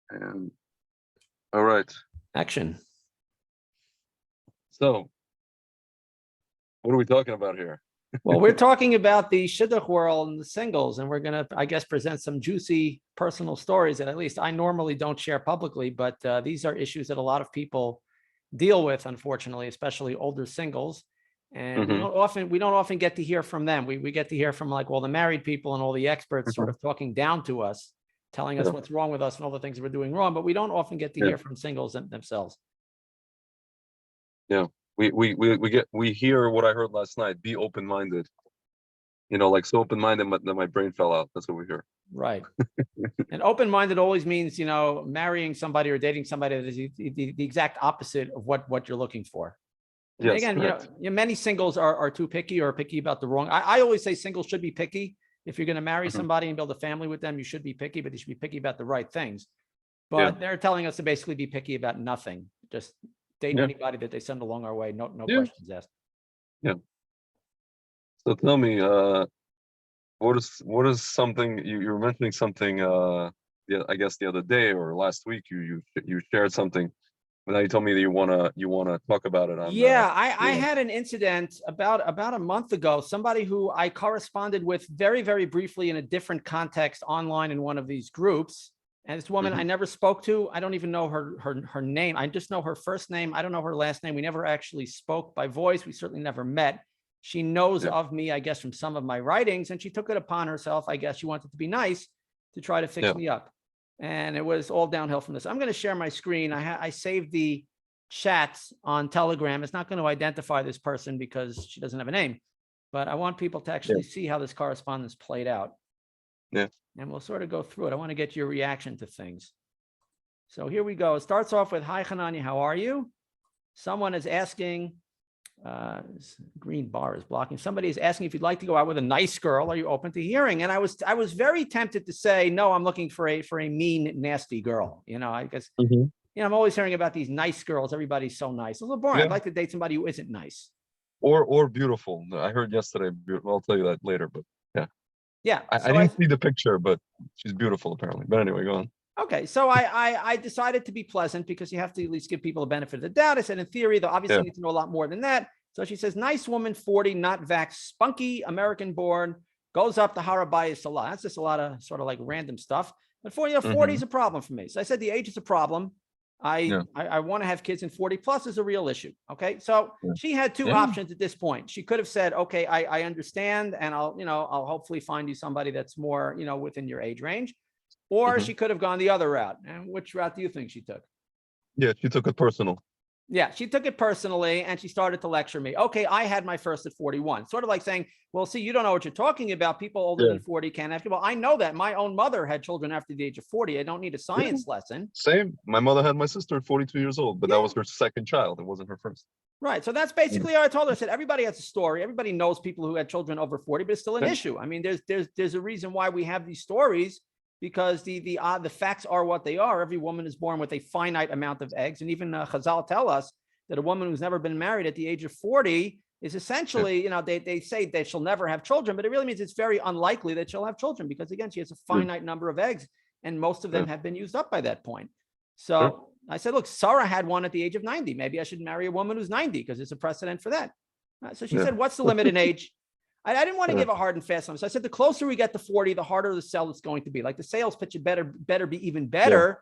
And all right. Action. So, what are we talking about here? Well, we're talking about the Shidduch world and the singles, and we're going to, I guess, present some juicy personal stories that at least I normally don't share publicly, but these are issues that a lot of people deal with, unfortunately, especially older singles. And we don't often get to hear from them. We get to hear from like all the married people and all the experts sort of talking down to us, telling us what's wrong with us and all the things we're doing wrong, but we don't often get to hear from singles themselves. Yeah. We hear what I heard last night. Be open-minded. Like so open-minded that my brain fell out. That's what we hear. Right. And open-minded always means, marrying somebody or dating somebody that is the exact opposite of what you're looking for. And Yes, again, many singles are too picky or picky about the wrong. I always say singles should be picky. If you're going to marry somebody and build a family with them, you should be picky, but you should be picky about the right things. But they're telling us to basically be picky about nothing. Just date anybody that they send along our way. No questions asked. Yeah. So tell me, what is something you were mentioning something? I guess the other day or last week you shared something. But now you told me that you wanna talk about it. I had an incident about a month ago. Somebody who I corresponded with very, very briefly in a different context online in one of these groups. And this woman I never spoke to. I don't even know her name. I just know her first name. I don't know her last name. We never actually spoke by voice. We certainly never met. She knows of me, I guess, from some of my writings, and she took it upon herself. I guess she wanted to be nice to try to fix me up. And it was all downhill from this. I'm going to share my screen. I saved the chats on Telegram. It's not going to identify this person because she doesn't have a name, but I want people to actually see how this correspondence played out. Yeah. And we'll sort of go through it. I want to get your reaction to things. So here we go. It starts off with, "Hi, Hanani, how are you?" Someone is asking, green bar is blocking. Somebody is asking if you'd like to go out with a nice girl. Are you open to hearing? And I was very tempted to say, no, I'm looking for a mean, nasty girl. I guess, I'm always hearing about these nice girls. Everybody's so nice. A little boring. I'd like to date somebody who isn't nice. Or beautiful. I heard yesterday. I'll tell you that later, but yeah. Yeah. I didn't see the picture, but she's beautiful apparently. But anyway, go on. Okay, so I decided to be pleasant because you have to at least give people the benefit of the doubt. I said, in theory, they'll obviously need to know a lot more than that. So she says, nice woman, 40, not vaxxed, spunky, American born, goes up to Harabaya Salah. That's just a lot of sort of like random stuff. But 40 is a problem for me. So I said, the age is a problem. I want to have kids, and 40 plus is a real issue. Okay. So she had two options at this point. She could have said, okay, I understand. And I'll hopefully find you somebody that's more, within your age range. Or she could have gone the other route. And which route do you think she took? Yeah, she took it personal. Yeah, she took it personally, and she started to lecture me. Okay, I had my first at 41. Sort of like saying, well, see, you don't know what you're talking about. People older than 40 can't have people. I know that. My own mother had children after the age of 40. I don't need a science lesson. Same. My mother had my sister at 42 years old, but that was her second child. It wasn't her first. Right. So that's basically how I told her. I said, everybody has a story. Everybody knows people who had children over 40, but it's still an issue. I mean, there's a reason why we have these stories, because the facts are what they are. Every woman is born with a finite amount of eggs. And even Chazal tell us that a woman who's never been married at the age of 40 is essentially, they say that she'll never have children, but it really means it's very unlikely that she'll have children, because again, she has a finite number of eggs, and most of them have been used up by that point. So I said, look, Sarah had one at the age of 90. Maybe I should marry a woman who's 90 because there's a precedent for that. So she said, what's the limit in age? I didn't want to give a hard and fast number. So I said, the closer we get to 40, the harder the sell it's going to be. Like the sales pitch better be even better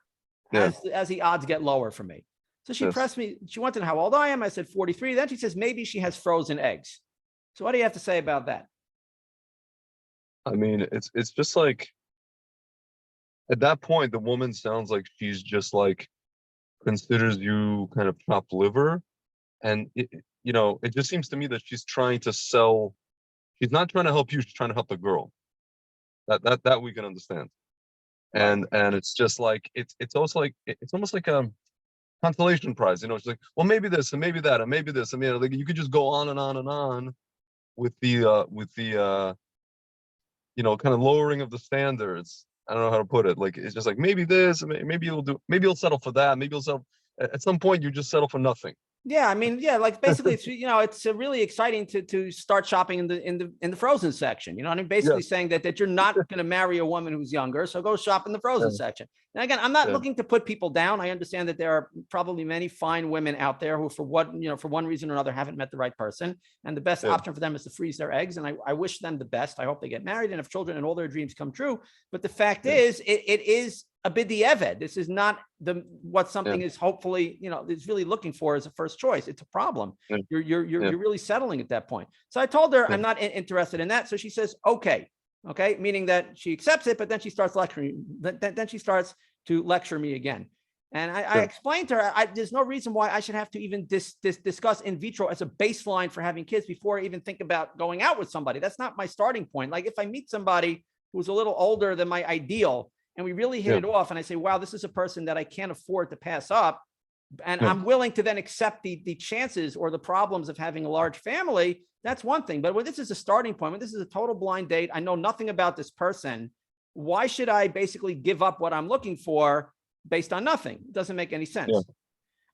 as the odds get lower for me. So she pressed me. She wanted to know how old I am. I said 43. Then she says, maybe she has frozen eggs. So what do you have to say about that? I mean, it's just like, at that point, the woman sounds like she's just like considers you kind of chopped liver. And it just seems to me that she's trying to sell. She's not trying to help you. She's trying to help the girl. That we can understand. And it's just like, it's almost like a consolation prize. She's like, well, maybe this and maybe that and maybe this. I mean, like you could just go on and on and on with the kind of lowering of the standards. I don't know how to put it. Like, it's just like, maybe this, maybe you'll settle for that. Maybe you'll settle. At some point, you just settle for nothing. Yeah, I mean, yeah, like basically, it's it's really exciting to start shopping in the frozen section. You know what I mean? Yeah, Basically saying that you're not going to marry a woman who's younger, so go shop in the frozen yeah, section. And again, I'm not yeah, looking to put people down. I understand that there are probably many fine women out there who, for one reason or another, haven't met the right person, and the best yeah, option for them is to freeze their eggs. And I wish them the best. I hope they get married and have children and all their dreams come true. But the fact yeah, is, it is a bidiyeved. This is not what yeah, something is hopefully, is really looking for as a first choice. It's a problem. yeah, yeah, You're really settling at that point. So I told her yeah, I'm not interested in that. So she says, okay. Okay. Meaning that she accepts it, but then she starts lecturing. Then she starts to lecture me again. And I sure, explained to her, there's no reason why I should have to even discuss in vitro as a baseline for having kids before I even think about going out with somebody. That's not my starting point. Like if I meet somebody who's a little older than my ideal, and we really hit yeah, it off, and I say, wow, this is a person that I can't afford to pass up, and yeah, I'm willing to then accept the chances or the problems of having a large family, that's one thing. But when this is a starting point, when this is a total blind date, I know nothing about this person, why should I basically give up what I'm looking for based on nothing? It doesn't make any yeah, sense.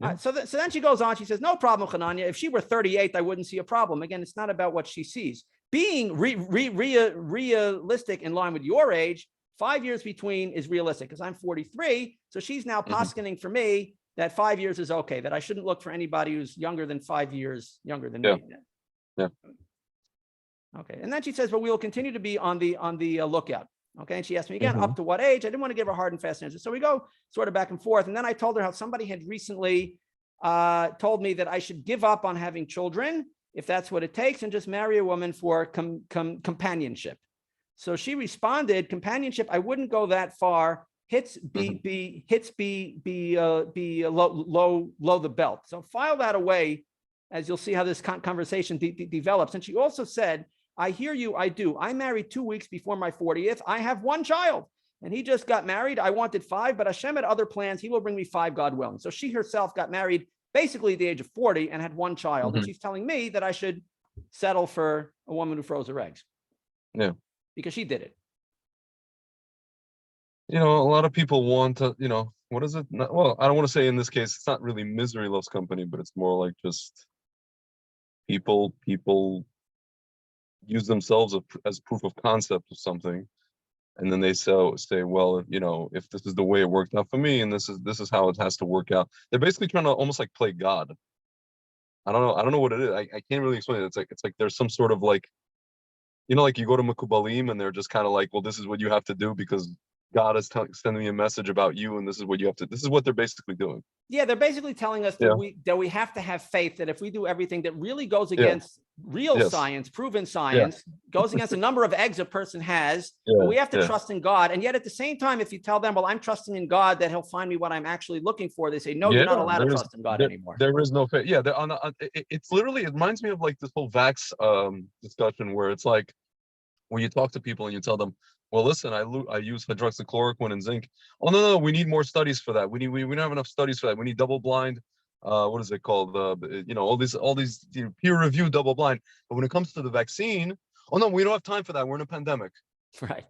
yeah, So then she goes on. She says, no problem, Hananya. If she were 38, I wouldn't see a problem. Again, it's not about what she sees. Being realistic in line with your age, 5 years between is realistic because I'm 43. So she's now mhm, poskening for me that 5 years is okay, that I shouldn't look for anybody who's younger than 5 years younger than yeah, me. yeah, Okay. And then she says, but we will continue to be on the lookout. Okay. And she asked me again, mhm, up to what age? I didn't want to give her a hard and fast answer. So we go sort of back and forth. And then I told her how somebody had recently told me that I should give up on having children if that's what it takes and just marry a woman for companionship. So she responded, companionship, I wouldn't go that far. Hits mhm, be low the belt. So file that away as you'll see how this conversation develops. And she also said, I hear you, I do. I married 2 weeks before my 40th. I have one child and he just got married. I wanted 5, but Hashem had other plans. He will bring me 5, God willing. So she herself got married basically at the age of 40 and had one child. And mhm, she's telling me that I should settle for a woman who froze her eggs yeah. because she did it. A lot of people want to, what is it? Well, I don't want to say in this case, it's not really misery loves company, but it's more like just people use themselves as proof of concept of something. And then they say, well, if this is the way it worked out for me, and this is how it has to work out. They're basically trying to almost like play God. I don't know what it is. I can't really explain it. It's like there's some sort of like, like you go to Makubalim and they're just kind of like, well, this is what you have to do because God is sending me a message about you, and this is what you have to. This is what they're basically doing. Yeah, they're basically telling us that Yeah, we have to have faith that if we do everything that really goes yeah, against real yes, science, proven yeah, science, goes against the number of eggs a person has, but yeah, we have to yeah, trust in God. And yet at the same time, if you tell them, well, I'm trusting in God that he'll find me what I'm actually looking for, they say, no, you're yeah. not allowed to There's trust in God there anymore. there is no faith. Yeah, it's literally it reminds me of like this whole vax discussion where it's like when you talk to people and you tell them, well, listen, I use hydroxychloroquine and zinc. Oh no, we need more studies for that. We don't have enough studies for that. We need double blind. What is it called? All these peer review double blind. But when it comes to the vaccine, oh no, we don't have time for that. We're in a pandemic. Right.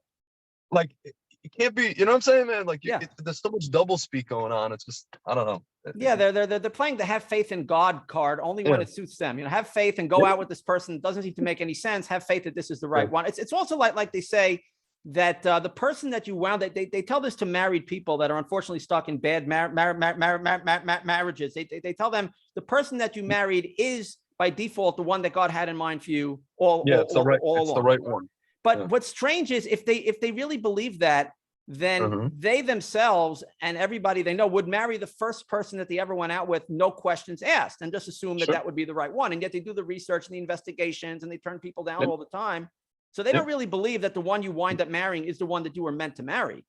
Like it can't be. You know what I'm saying, man? Like Yeah. there's so much double speak going on. It's just I don't know. Yeah, they're playing the have faith in God card only when Yeah, it suits them. Have faith and go yeah, out with this person. It doesn't seem to make any sense. Have faith that this is the yeah, right one. It's also like they say that the person that you wound they tell this to married people that are unfortunately stuck in bad marriages. They tell them the person that you married is by default the one that God had in mind for you yeah. all It's the along. right one. But Yeah. what's strange is if they really believe that, then Hmm. they themselves and everybody they know would marry the first person that they ever went out with, no questions asked, and just assume that Sure. that would be the right one. And yet they do the research and the investigations and they turn people down Yep. all the time. So they Yep. don't really believe that the one you wind up marrying is the one that you were meant to marry.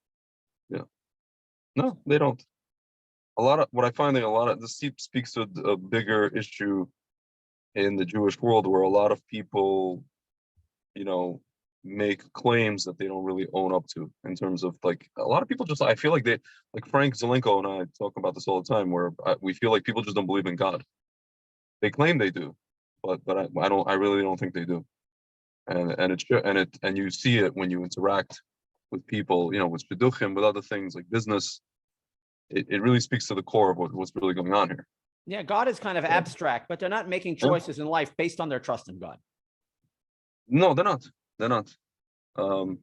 Yeah. No, they don't. A lot of what I find a lot of this speaks to a bigger issue in the Jewish world where a lot of people, you know, make claims that they don't really own up to in terms of like a lot of people just I feel like they like Frank Zelenko and I talk about this all the time where we feel like people just don't believe in God. They claim they do, but I really don't think they do. And you see it when you interact with people, with shidduchim, with other things like business. It really speaks to the core of what's really going on here. Yeah, God is kind of abstract, but they're not making choices in life based on their trust in God. No, they're not. They're not. Um,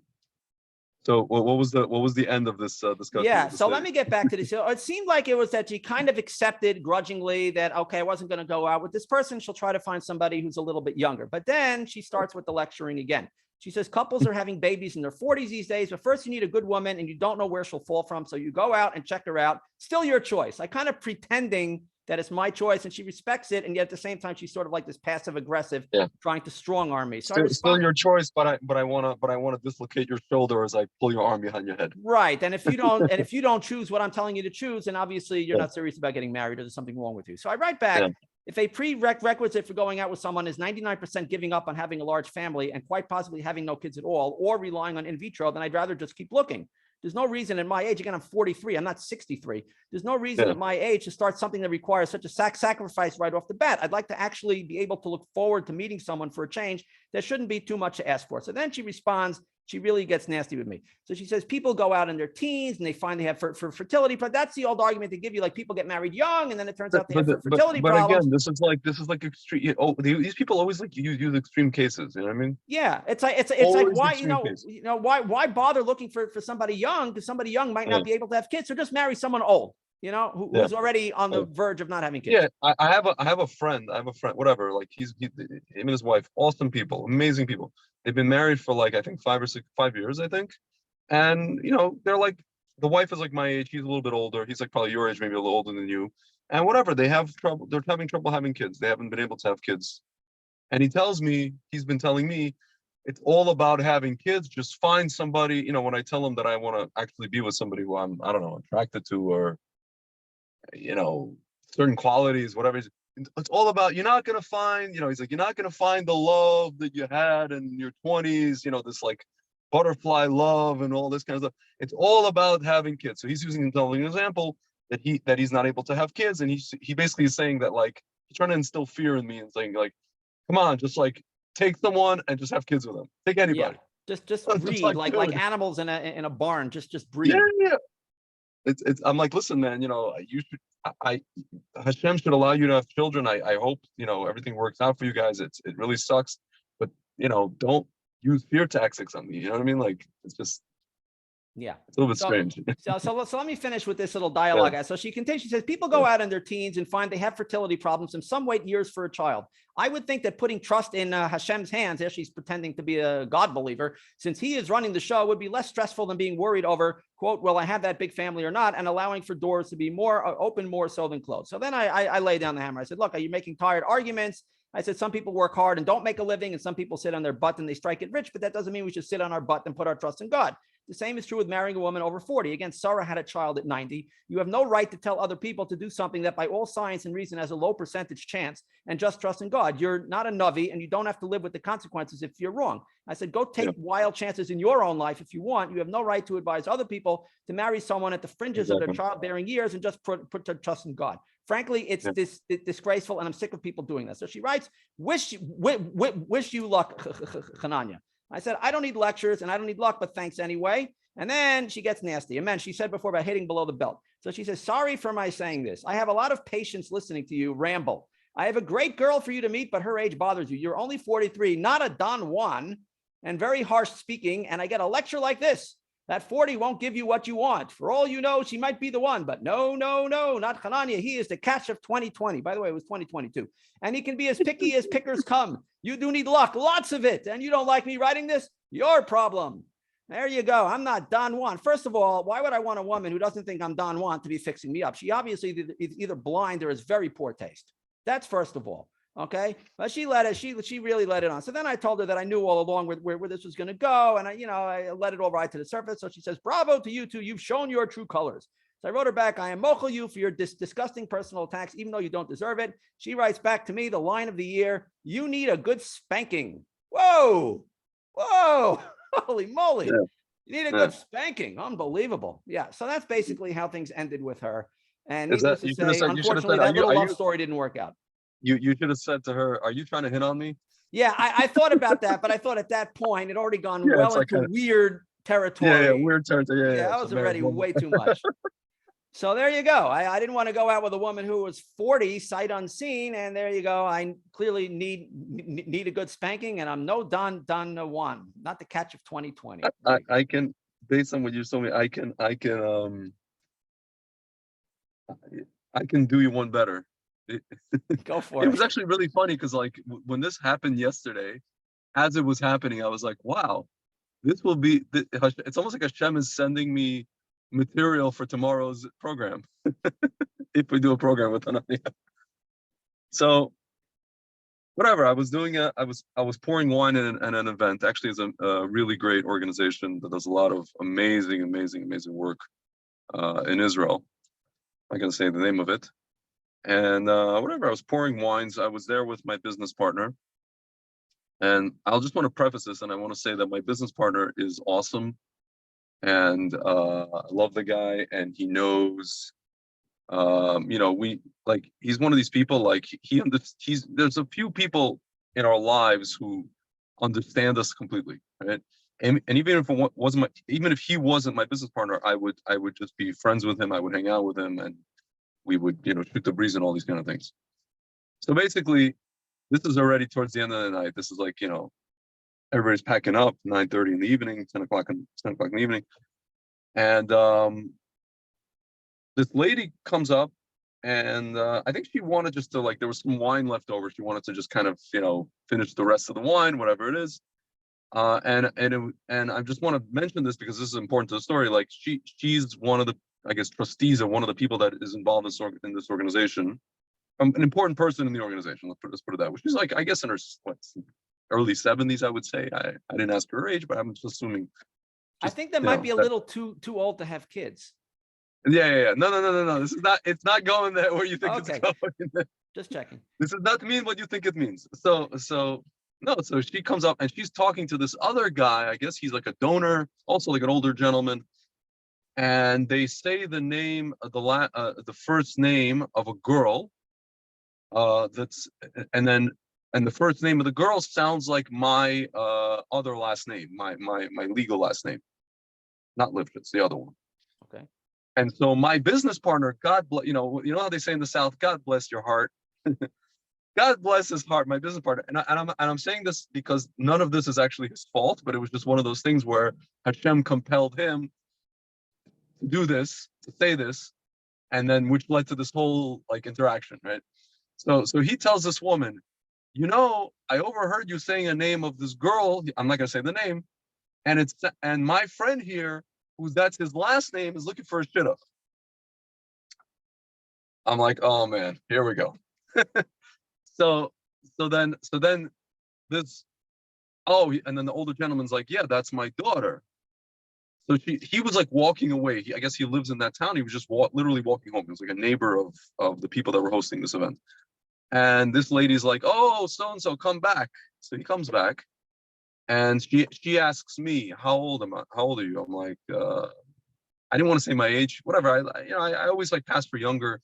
so what was the end of this discussion Yeah. with this So let lady? me get back to this. So it seemed like it was that she kind of accepted grudgingly that, okay, I wasn't going to go out with this person. She'll try to find somebody who's a little bit younger. But then she starts with the lecturing again. She says couples are having babies in their 40s these days, but first you need a good woman and you don't know where she'll fall from. So you go out and check her out. Still your choice. I kind of pretending that it's my choice and she respects it. And yet at the same time, she's sort of like this passive aggressive, Yeah. trying to strong arm me. So I Still, respond. your choice, but I wanna dislocate your shoulder as I pull your arm behind your head. Right. And if you don't choose what I'm telling you to choose, then obviously you're not serious about getting married or there's something wrong with you. So I write back, if a prerequisite for going out with someone is 99% giving up on having a large family and quite possibly having no kids at all, or relying on in vitro, then I'd rather just keep looking. There's no reason at my age, again, I'm 43, I'm not 63. There's no reason at my age to start something that requires such a sacrifice right off the bat. I'd like to actually be able to look forward to meeting someone for a change. That shouldn't be too much to ask for. So then she responds, she really gets nasty with me. So she says, people go out in their teens and they find they have for fertility, but that's the old argument they give you. Like people get married young and then it turns out they have fertility problems. Again, this is like extreme. Oh, these people always like use extreme cases. You know what I mean? Yeah, it's like why why bother looking for somebody young, because somebody young might not be able to have kids. So just marry someone old, who's already on the verge of not having kids. Yeah, I have a friend. Whatever. Like him and his wife, awesome people, amazing people. They've been married for like I think 5 years, I think. And they're like the wife is like my age. He's a little bit older. He's like probably your age, maybe a little older than you. And whatever, they have trouble. They're having trouble having kids. They haven't been able to have kids. And he's been telling me, it's all about having kids. Just find somebody. When I tell him that I want to actually be with somebody who I don't know, attracted to, or certain qualities, whatever. It's all about, you're not going to find, he's like, you're not going to find the love that you had in your 20s, this like butterfly love and all this kind of stuff. It's all about having kids. So he's using an example that he's not able to have kids. And he basically is saying that, like, he's trying to instill fear in me and saying, like, come on, just like take someone and just have kids with them. Take anybody. Yeah. Just breed like animals in a barn. Just breed. Yeah. I'm like, listen, man, you should, Hashem should allow you to have children. I hope, everything works out for you guys. It really sucks, but don't use fear tactics on me. You know what I mean? Like, it's just, yeah, it's a little bit strange. So let me finish with this little dialogue. So she continues, she says, people go out in their teens and find they have fertility problems and some wait years for a child. I would think that putting trust in Hashem's hands, as she's pretending to be a God believer, since he is running the show, would be less stressful than being worried over, quote, will I have that big family or not? And allowing for doors to be more open, more so than closed. So then I lay down the hammer. I said, look, are you making tired arguments? I said, some people work hard and don't make a living, and some people sit on their butt and they strike it rich, but that doesn't mean we should sit on our butt and put our trust in God. The same is true with marrying a woman over 40. Again, Sarah had a child at 90. You have no right to tell other people to do something that by all science and reason has a low percentage chance, and just trust in God. You're not a Navi and you don't have to live with the consequences if you're wrong. I said, go take wild chances in your own life if you want. You have no right to advise other people to marry someone at the fringes of their childbearing years and just put their trust in God. Frankly, it's disgraceful, and I'm sick of people doing that. So she writes, wish you luck, Hananya. I said, I don't need lectures and I don't need luck, but thanks anyway. And then she gets nasty. And then she said before about hitting below the belt. So she says, sorry for my saying this. I have a lot of patience listening to you ramble. I have a great girl for you to meet, but her age bothers you. You're only 43, not a Don Juan, and very harsh speaking. And I get a lecture like this. That 40 won't give you what you want. For all you know, she might be the one, but no, not Hananya. He is the catch of 2020. By the way, it was 2022. And he can be as picky as pickers come. You do need luck, lots of it. And you don't like me writing this? Your problem. There you go. I'm not Don Juan. First of all, why would I want a woman who doesn't think I'm Don Juan to be fixing me up? She obviously is either blind or has very poor taste. That's first of all. Okay. But she really let it on. So then I told her that I knew all along where this was going to go. And I let it all ride to the surface. So she says, bravo to you two. You've shown your true colors. So I wrote her back, I am mochel you for your disgusting personal attacks, even though you don't deserve it. She writes back to me, the line of the year, you need a good spanking. Whoa. Holy moly. Yeah. You need a good spanking. Unbelievable. Yeah. So that's basically how things ended with her. And needless to say, unfortunately, that little love story didn't work out. You should have said to her, are you trying to hit on me? Yeah, I thought about that, but I thought at that point it already gone well into weird territory. Yeah, weird territory. Yeah, that was already way too much. So there you go. I didn't want to go out with a woman who was 40, sight unseen, and there you go. I clearly need a good spanking, and I'm no Don Juan, not the catch of 2020. I can, based on what you told me, I can do you one better. It, Go for it it. was actually really funny because like when this happened yesterday, as it was happening, I was like, wow, this will be. It's almost like Hashem is sending me material for tomorrow's program if we do a program with Ananya. So whatever, I was doing I was pouring wine in an event. Actually, it's a really great organization that does a lot of amazing work in Israel. I'm not gonna say the name of it. And whatever, I was pouring wines. I was there with my business partner. And I'll just want to preface this, and I want to say that my business partner is awesome, and I love the guy, and he knows, we like he's one of these people like he's there's a few people in our lives who understand us completely, right? And even if it wasn't even if he wasn't my business partner, I would just be friends with him. I would hang out with him, and we would shoot the breeze and all these kind of things. So basically, this is already towards the end of the night. This is like, everybody's packing up, 9:30 in the evening, 10 o'clock in the evening. And this lady comes up, and I think she wanted just to, like, there was some wine left over. She wanted to just kind of, finish the rest of the wine, whatever it is. And I just want to mention this because this is important to the story. Like she's one of the, I guess, trustees of one of the people that is involved in this organization. An important person in the organization. Let's put it that way. She's like, I guess in her early 70s, I would say. I didn't ask her age, but I'm just assuming. I think that might be a little too old to have kids. Yeah. No. This is not. It's not going there where you think it's going. Just checking. This does not mean what you think it means. So no. So she comes up and she's talking to this other guy. I guess he's like a donor, also like an older gentleman. And they say the name of the first name of a girl. That's and the first name of the girl sounds like my other last name, my legal last name, not Lifshitz, the other one. Okay. And so my business partner, God bless, how they say in the South, God bless your heart. God bless his heart, my business partner. And I'm saying this because none of this is actually his fault, but it was just one of those things where Hashem compelled him to do this, to say this, and then which led to this whole like interaction, right? So he tells this woman, I overheard you saying a name of this girl. I'm not gonna say the name, and my friend here, that's his last name, is looking for a shidduch. I'm like, oh man, here we go. so then this, and then the older gentleman's like, yeah, that's my daughter. So he was like walking away. I guess he lives in that town. He was just literally walking home. He was like a neighbor of the people that were hosting this event. And this lady's like, oh, so-and-so, come back. So he comes back, and she asks me, how old are you? I'm like, I didn't want to say my age, whatever. I always like pass for younger.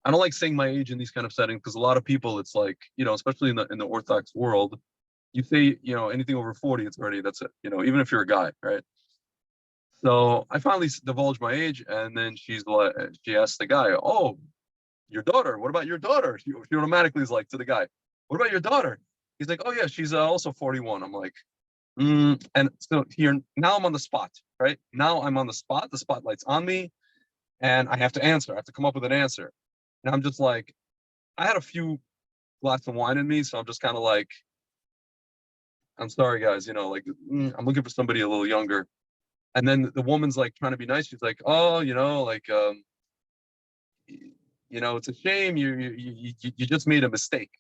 I don't like saying my age in these kind of settings because a lot of people, it's like, especially in the Orthodox world, you say, anything over 40, it's already, that's it, even if you're a guy, right? So I finally divulged my age, and then she asked the guy, oh, your daughter, what about your daughter? She automatically is like to the guy, what about your daughter? He's like, oh yeah, she's also 41. I'm like, and so here, now I'm on the spot, right? Now I'm on the spot, the spotlight's on me, and I have to answer. I have to come up with an answer. And I'm just like, I had a few glasses of wine in me, so I'm just kind of like, I'm sorry guys, I'm looking for somebody a little younger. And then the woman's like trying to be nice. She's like, oh, it's a shame you just made a mistake.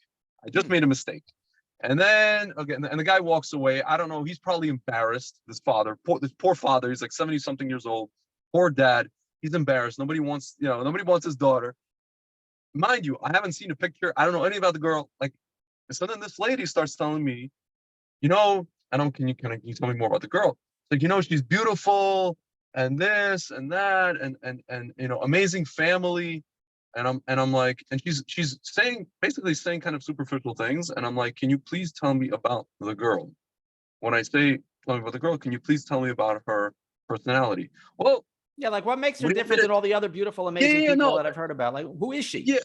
I just made a mistake. And then and the guy walks away. I don't know. He's probably embarrassed. This poor father. He's like 70 something years old. Poor dad. He's embarrassed. Nobody wants his daughter. Mind you, I haven't seen a picture. I don't know anything about the girl. Like, so then this lady starts telling me, can you tell me more about the girl? It's like, she's beautiful and this and that and amazing family. And I'm like, and she's basically saying kind of superficial things. And I'm like, can you please tell me about the girl? When I say tell me about the girl, can you please tell me about her personality? Well, Yeah, like what makes her We don't different get than it. all the other beautiful, Yeah, amazing yeah, yeah, people no, that I've heard about? Like, who is she? yeah,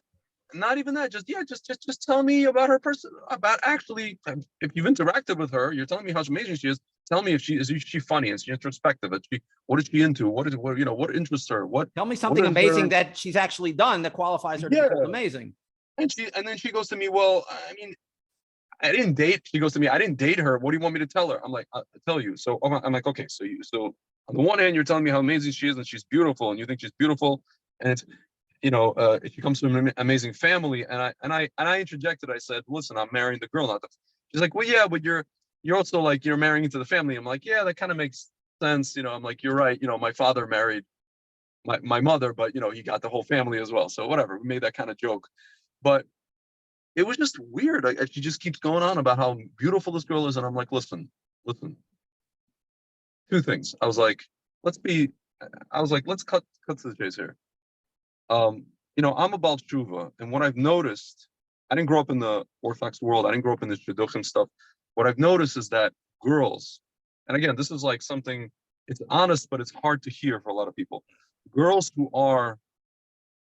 not even that. Just, yeah, just tell me about her person. About actually, if you've interacted with her, you're telling me how amazing she is. Tell me if she funny? Is she introspective? What is she into? What interests her? Tell me What something is her? amazing that she's actually done that qualifies her to be Yeah. called amazing. And then she goes to me, well, I mean, I didn't date. She goes to me, I didn't date her. What do you want me to tell her? I'm like, I'll tell you. So I'm like, okay, so on the one hand, you're telling me how amazing she is and she's beautiful, and you think she's beautiful, and it's she comes from an amazing family, and I interjected. I said, listen, I'm marrying the girl, not the. She's like, well, yeah, but you're also like you're marrying into the family. I'm like, yeah, that kind of makes sense. I'm like, you're right. My father married my mother, but he got the whole family as well. So whatever, we made that kind of joke, but it was just weird. She just keeps going on about how beautiful this girl is, and I'm like, listen. Two things. Let's be. I was like, let's cut to the chase here. I'm a Baal Tshuva, and what I've noticed, I didn't grow up in the Orthodox world. I didn't grow up in the Shidduchim stuff. What I've noticed is that girls, and again, this is like something. It's honest, but it's hard to hear for a lot of people. Girls who are,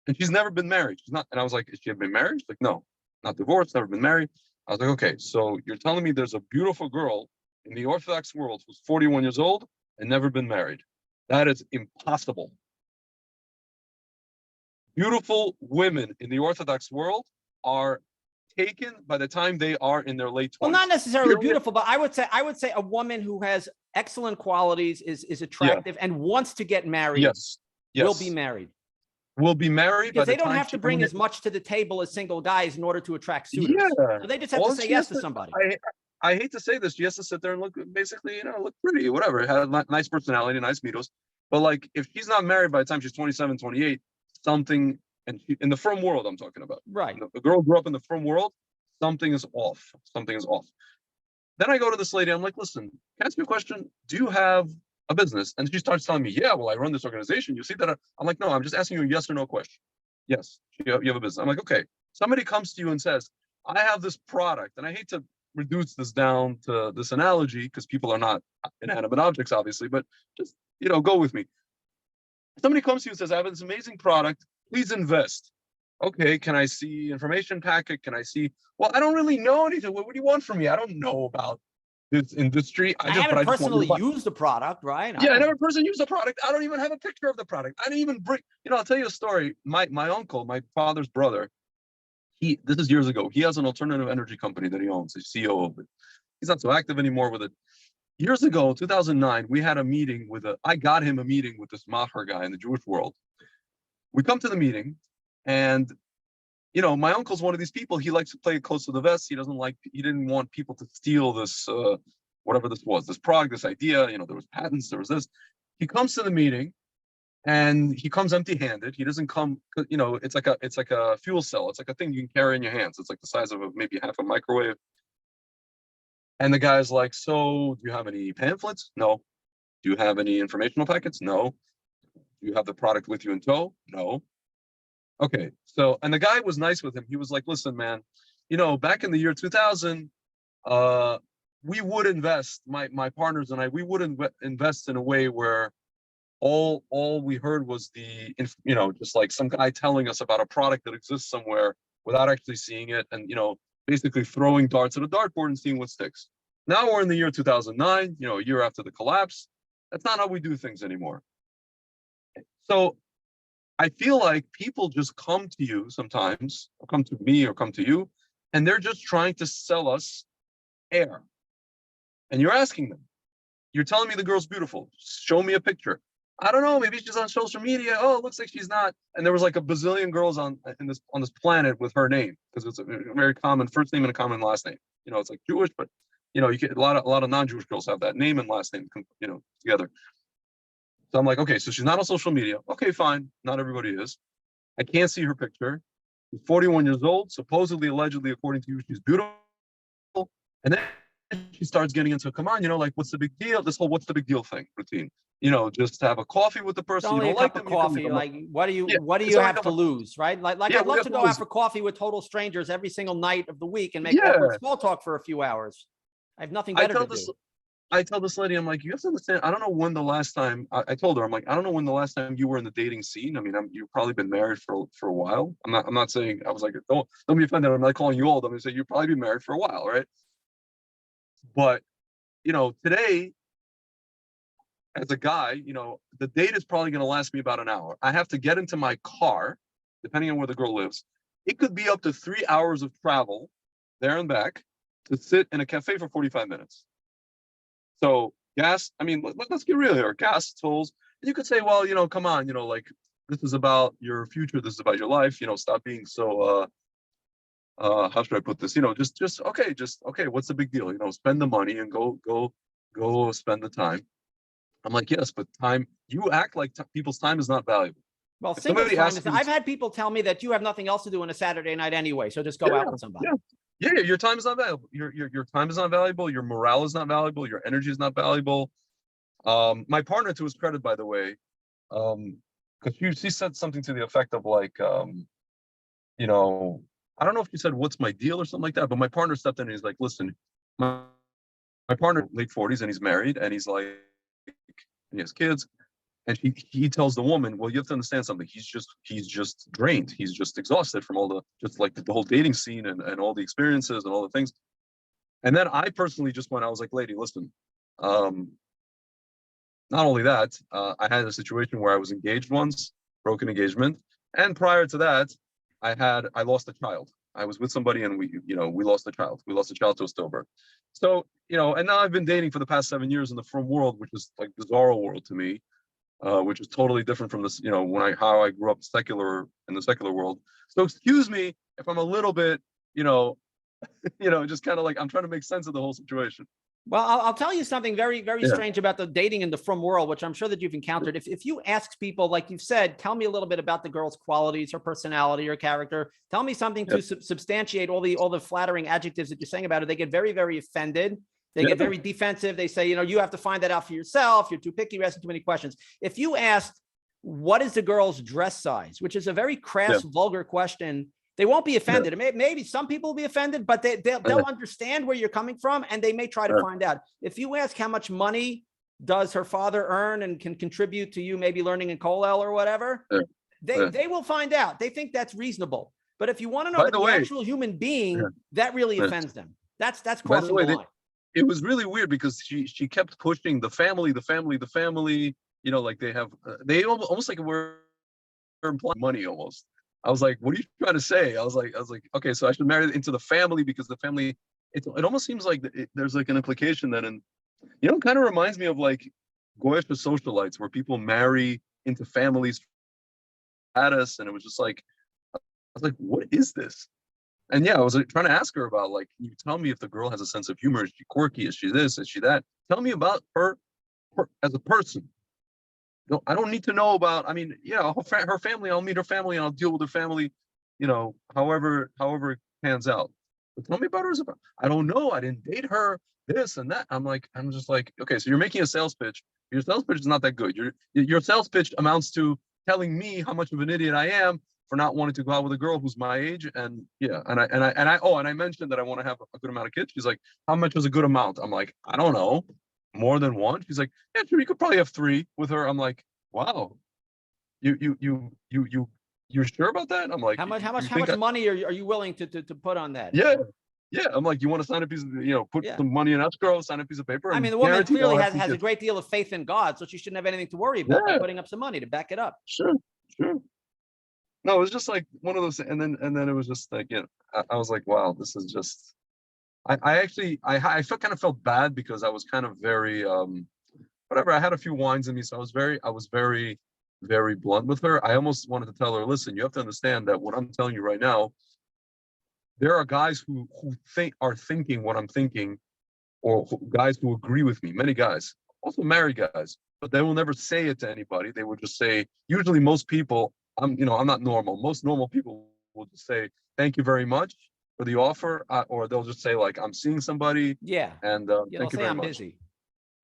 and she's never been married. She's not. And I was like, has she ever been married? She's like, no, not divorced, never been married. I was like, okay, so you're telling me there's a beautiful girl in the Orthodox world who's 41 years old and never been married. That is impossible. Beautiful women in the Orthodox world are taken by the time they are in their late 20s. Well, not necessarily Period. beautiful, but I would say a woman who has excellent qualities, is attractive, and wants to get married Yes. will be Yes. married. Will be married by Because the they don't time have to bring as much to the table as single guys in order to attract Yeah. suitors. So they just have to All say she yes has to to, somebody. I hate to say this, she has to sit there and look basically, look pretty, whatever. It had a nice personality, nice meatos. But like if she's not married by the time she's 27, 28, something, and in the frum world I'm talking about. Right. The girl grew up in the frum world, something is off. Something is off. Then I go to this lady, I'm like, listen, can I ask you a question? Do you have a business? And she starts telling me, yeah, well, I run this organization. You see that? I'm like, no, I'm just asking you a yes or no question. Yes, you have a business. I'm like, okay. Somebody comes to you and says, I have this product, and I hate to reduce this down to this analogy because people are not inanimate objects, obviously, but just, go with me. Somebody comes to you and says, I have this amazing product. Please invest. Okay, can I see information packet? Can I see? Well, I don't really know anything. What do you want from me? I don't know about this industry. I haven't I just want you to personally buy. used the product, right? I Yeah, I don't. never personally used the product. I don't even have a picture of the product. I didn't even bring. I'll tell you a story. My uncle, my father's brother, this is years ago. He has an alternative energy company that he owns. He's CEO of it. He's not so active anymore with it. Years ago, 2009, we had a meeting I got him a meeting with this Maher guy in the Jewish world. We come to the meeting, and my uncle's one of these people. He likes to play it close to the vest. He didn't want people to steal this, whatever this was, this product, this idea. There was patents, there was this. He comes to the meeting, and he comes empty-handed. He doesn't come, it's like a fuel cell. It's like a thing you can carry in your hands. It's like the size of maybe half a microwave. And the guy's like, so do you have any pamphlets? No. Do you have any informational packets? No. Do you have the product with you in tow? No. Okay. So, and the guy was nice with him. He was like, listen, man, back in the year 2000, we would invest, my partners and I, we would invest in a way where all we heard was just like some guy telling us about a product that exists somewhere without actually seeing it, and basically throwing darts at a dartboard and seeing what sticks. Now we're in the year 2009, a year after the collapse. That's not how we do things anymore. So I feel like people just come to you sometimes, or come to me, or come to you, and they're just trying to sell us air. And you're asking them, you're telling me the girl's beautiful. Show me a picture. I don't know. Maybe she's on social media. Oh, it looks like she's not. And there was like a bazillion girls on this planet with her name, because it's a very common first name and a common last name. It's like Jewish, but you get a lot of non-Jewish girls have that name and last name, together. So I'm like, okay, so she's not on social media. Okay, fine. Not everybody is. I can't see her picture. She's 41 years old. Supposedly, allegedly, according to you, she's beautiful. And then she starts getting into, come on, like, what's the big deal? This whole what's the big deal thing routine. Just have a coffee with the It's person. You only a don't like cup of them. You can, coffee. Like, what do you yeah, what do it's you only a have cup to of, lose, right? Like yeah, I'd what do you love have to to go out lose? for coffee with total strangers every single night of the week and make Yeah, awkward small talk for a few hours. I have nothing I better to tell this. do. I tell this lady, I'm like, you have to understand, I don't know when the last time I told her, I'm like, I don't know when the last time you were in the dating scene. I mean, you've probably been married for a while. I'm not saying, I was like, don't be offended. I'm not calling you old. I'm gonna say you've probably been married for a while, right? But today, as a guy, the date is probably gonna last me about an hour. I have to get into my car, depending on where the girl lives. It could be up to 3 hours of travel there and back to sit in a cafe for 45 minutes. So gas, I mean, let's get real here. Gas, tolls. And you could say, well, come on, like this is about your future. This is about your life. Stop being so, how should I put this? Just okay. What's the big deal? Spend the money and go spend the time. I'm like, yes, but time, you act like people's time is not valuable. Well, If singles somebody time asks is. you, I've had people tell me that you have nothing else to do on a Saturday night anyway, so just go yeah, out with somebody. yeah, yeah, your time is not valuable. Your time is not valuable. Your morale is not valuable. Your energy is not valuable. My partner, to his credit, by the way, because she said something to the effect of like, you know, I don't know if she said what's my deal or something like that, but my partner stepped in and he's like, listen, my partner late 40s and he's married and he's like, and he has kids. And he tells the woman, well, you have to understand something. He's just drained. He's just exhausted from all just like the whole dating scene and all the experiences and all the things. And then I personally just went, I was like, lady, listen, um, not only that, I had a situation where I was engaged once, broken engagement, and prior to that, I lost a child. I was with somebody and we lost a child. We lost a child to a stillbirth. So, and now I've been dating for the past 7 years in the frum world, which is like bizarro world to me, which is totally different from this, how I grew up in the secular world. So excuse me if I'm a little bit, just kind of like I'm trying to make sense of the whole situation. Well, I'll tell you something very, very Yeah, strange about the dating in the frum world, which I'm sure that you've encountered. If you ask people, like you've said, tell me a little bit about the girl's qualities, her personality, her character. Tell me something yeah, to substantiate all the flattering adjectives that you're saying about her. They get very, very offended. They get yeah, very defensive. They say, you have to find that out for yourself. You're too picky. You're asking too many questions. If you asked, what is the girl's dress size, which is a very yeah, crass, vulgar question, they won't be yeah, offended. Maybe some people will be offended, but they'll understand where you're coming from and they may try to yeah, find out. If you ask how much money does her father earn and can contribute to you maybe learning in Kollel or whatever, yeah, yeah. they will find out. They think that's reasonable. But if you want to know By about the the way, actual human yeah, being, that really yeah. offends them. That's By the crossing the way, line. it was really weird because she kept pushing the family, the family, the family. Like they have, they almost like we're implying money almost. I was like, what are you trying to say? I was like, okay, so I should marry into the family because the family. It almost seems like there's like an implication that it kind of reminds me of like Goyish socialites where people marry into families status, and it was just like I was like, what is this? And yeah, I was trying to ask her about like, can you tell me if the girl has a sense of humor? Is she quirky? Is she this? Is she that? Tell me about her as a person. No, I don't need to know about. I mean, yeah, her family. I'll meet her family and I'll deal with her family. However it pans out. But tell me about her as a. I don't know. I didn't date her. This and that. I'm just like, okay, so you're making a sales pitch. Your sales pitch is not that good. Your sales pitch amounts to telling me how much of an idiot I am for not wanting to go out with a girl who's my age. And yeah, and I mentioned that I want to have a good amount of kids. She's like, how much is a good amount? I'm like, I don't know, more than one. She's like, yeah, sure, you could probably have three with her. I'm like, wow, you're sure about that? I'm like, How much, how much, you how think much money are you willing to put on that? yeah, yeah. I'm like, you want to sign a piece of, put Yeah. some money in escrow, sign a piece of paper, I mean, and the woman guaranteed clearly I'll have has two a kids. great deal of faith in God, so she shouldn't have anything to worry about by Yeah, putting up some money to back it up. sure, sure. No, it was just like one of those, and then it was just like, I was like, wow, this is just. I actually I felt kind of felt bad because I was kind of very whatever. I had a few wines in me, so I was very very blunt with her. I almost wanted to tell her, listen, you have to understand that what I'm telling you right now, there are guys who are thinking what I'm thinking, or guys who agree with me. Many guys, also married guys, but they will never say it to anybody. They will just say. Usually, most people, I'm not normal. Most normal people will just say, "Thank you very much for the offer," or they'll just say like, "I'm seeing somebody, Yeah. and They'll thank you say very I'm much. busy.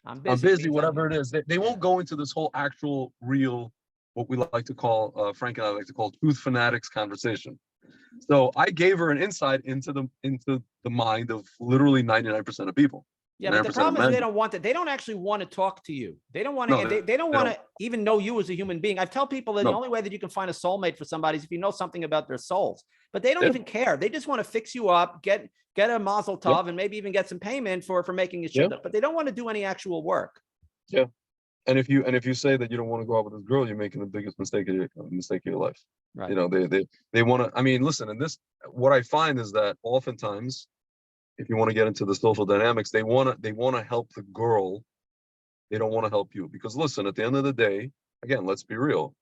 I'm I'm busy busy," means whatever it is. They yeah. won't go into this whole actual, real, what we like to call, Frank and I like to call truth fanatics conversation. So I gave her an insight into the mind of literally 99% of people. Yeah, but the 99% of problem is men. they don't want that. They don't actually want to talk to you. They don't want to. No, They don't they want don't. to even know you as a human being. I tell people that the No. only way that you can find a soulmate for somebody is if you know something about their souls. But they don't Yeah. even care. They just want to fix you up, get a mazel Yeah. tov, and maybe even get some payment for making a Yeah. shidduch. But they don't want to do any actual work. Yeah. And if you say that you don't want to go out with this girl, you're making the biggest mistake of your life. Right. You know, they want to. I mean, listen. And this, what I find is that oftentimes, if you want to get into the social dynamics, they want to help the girl. They don't want to help you because listen. At the end of the day, again, let's be real.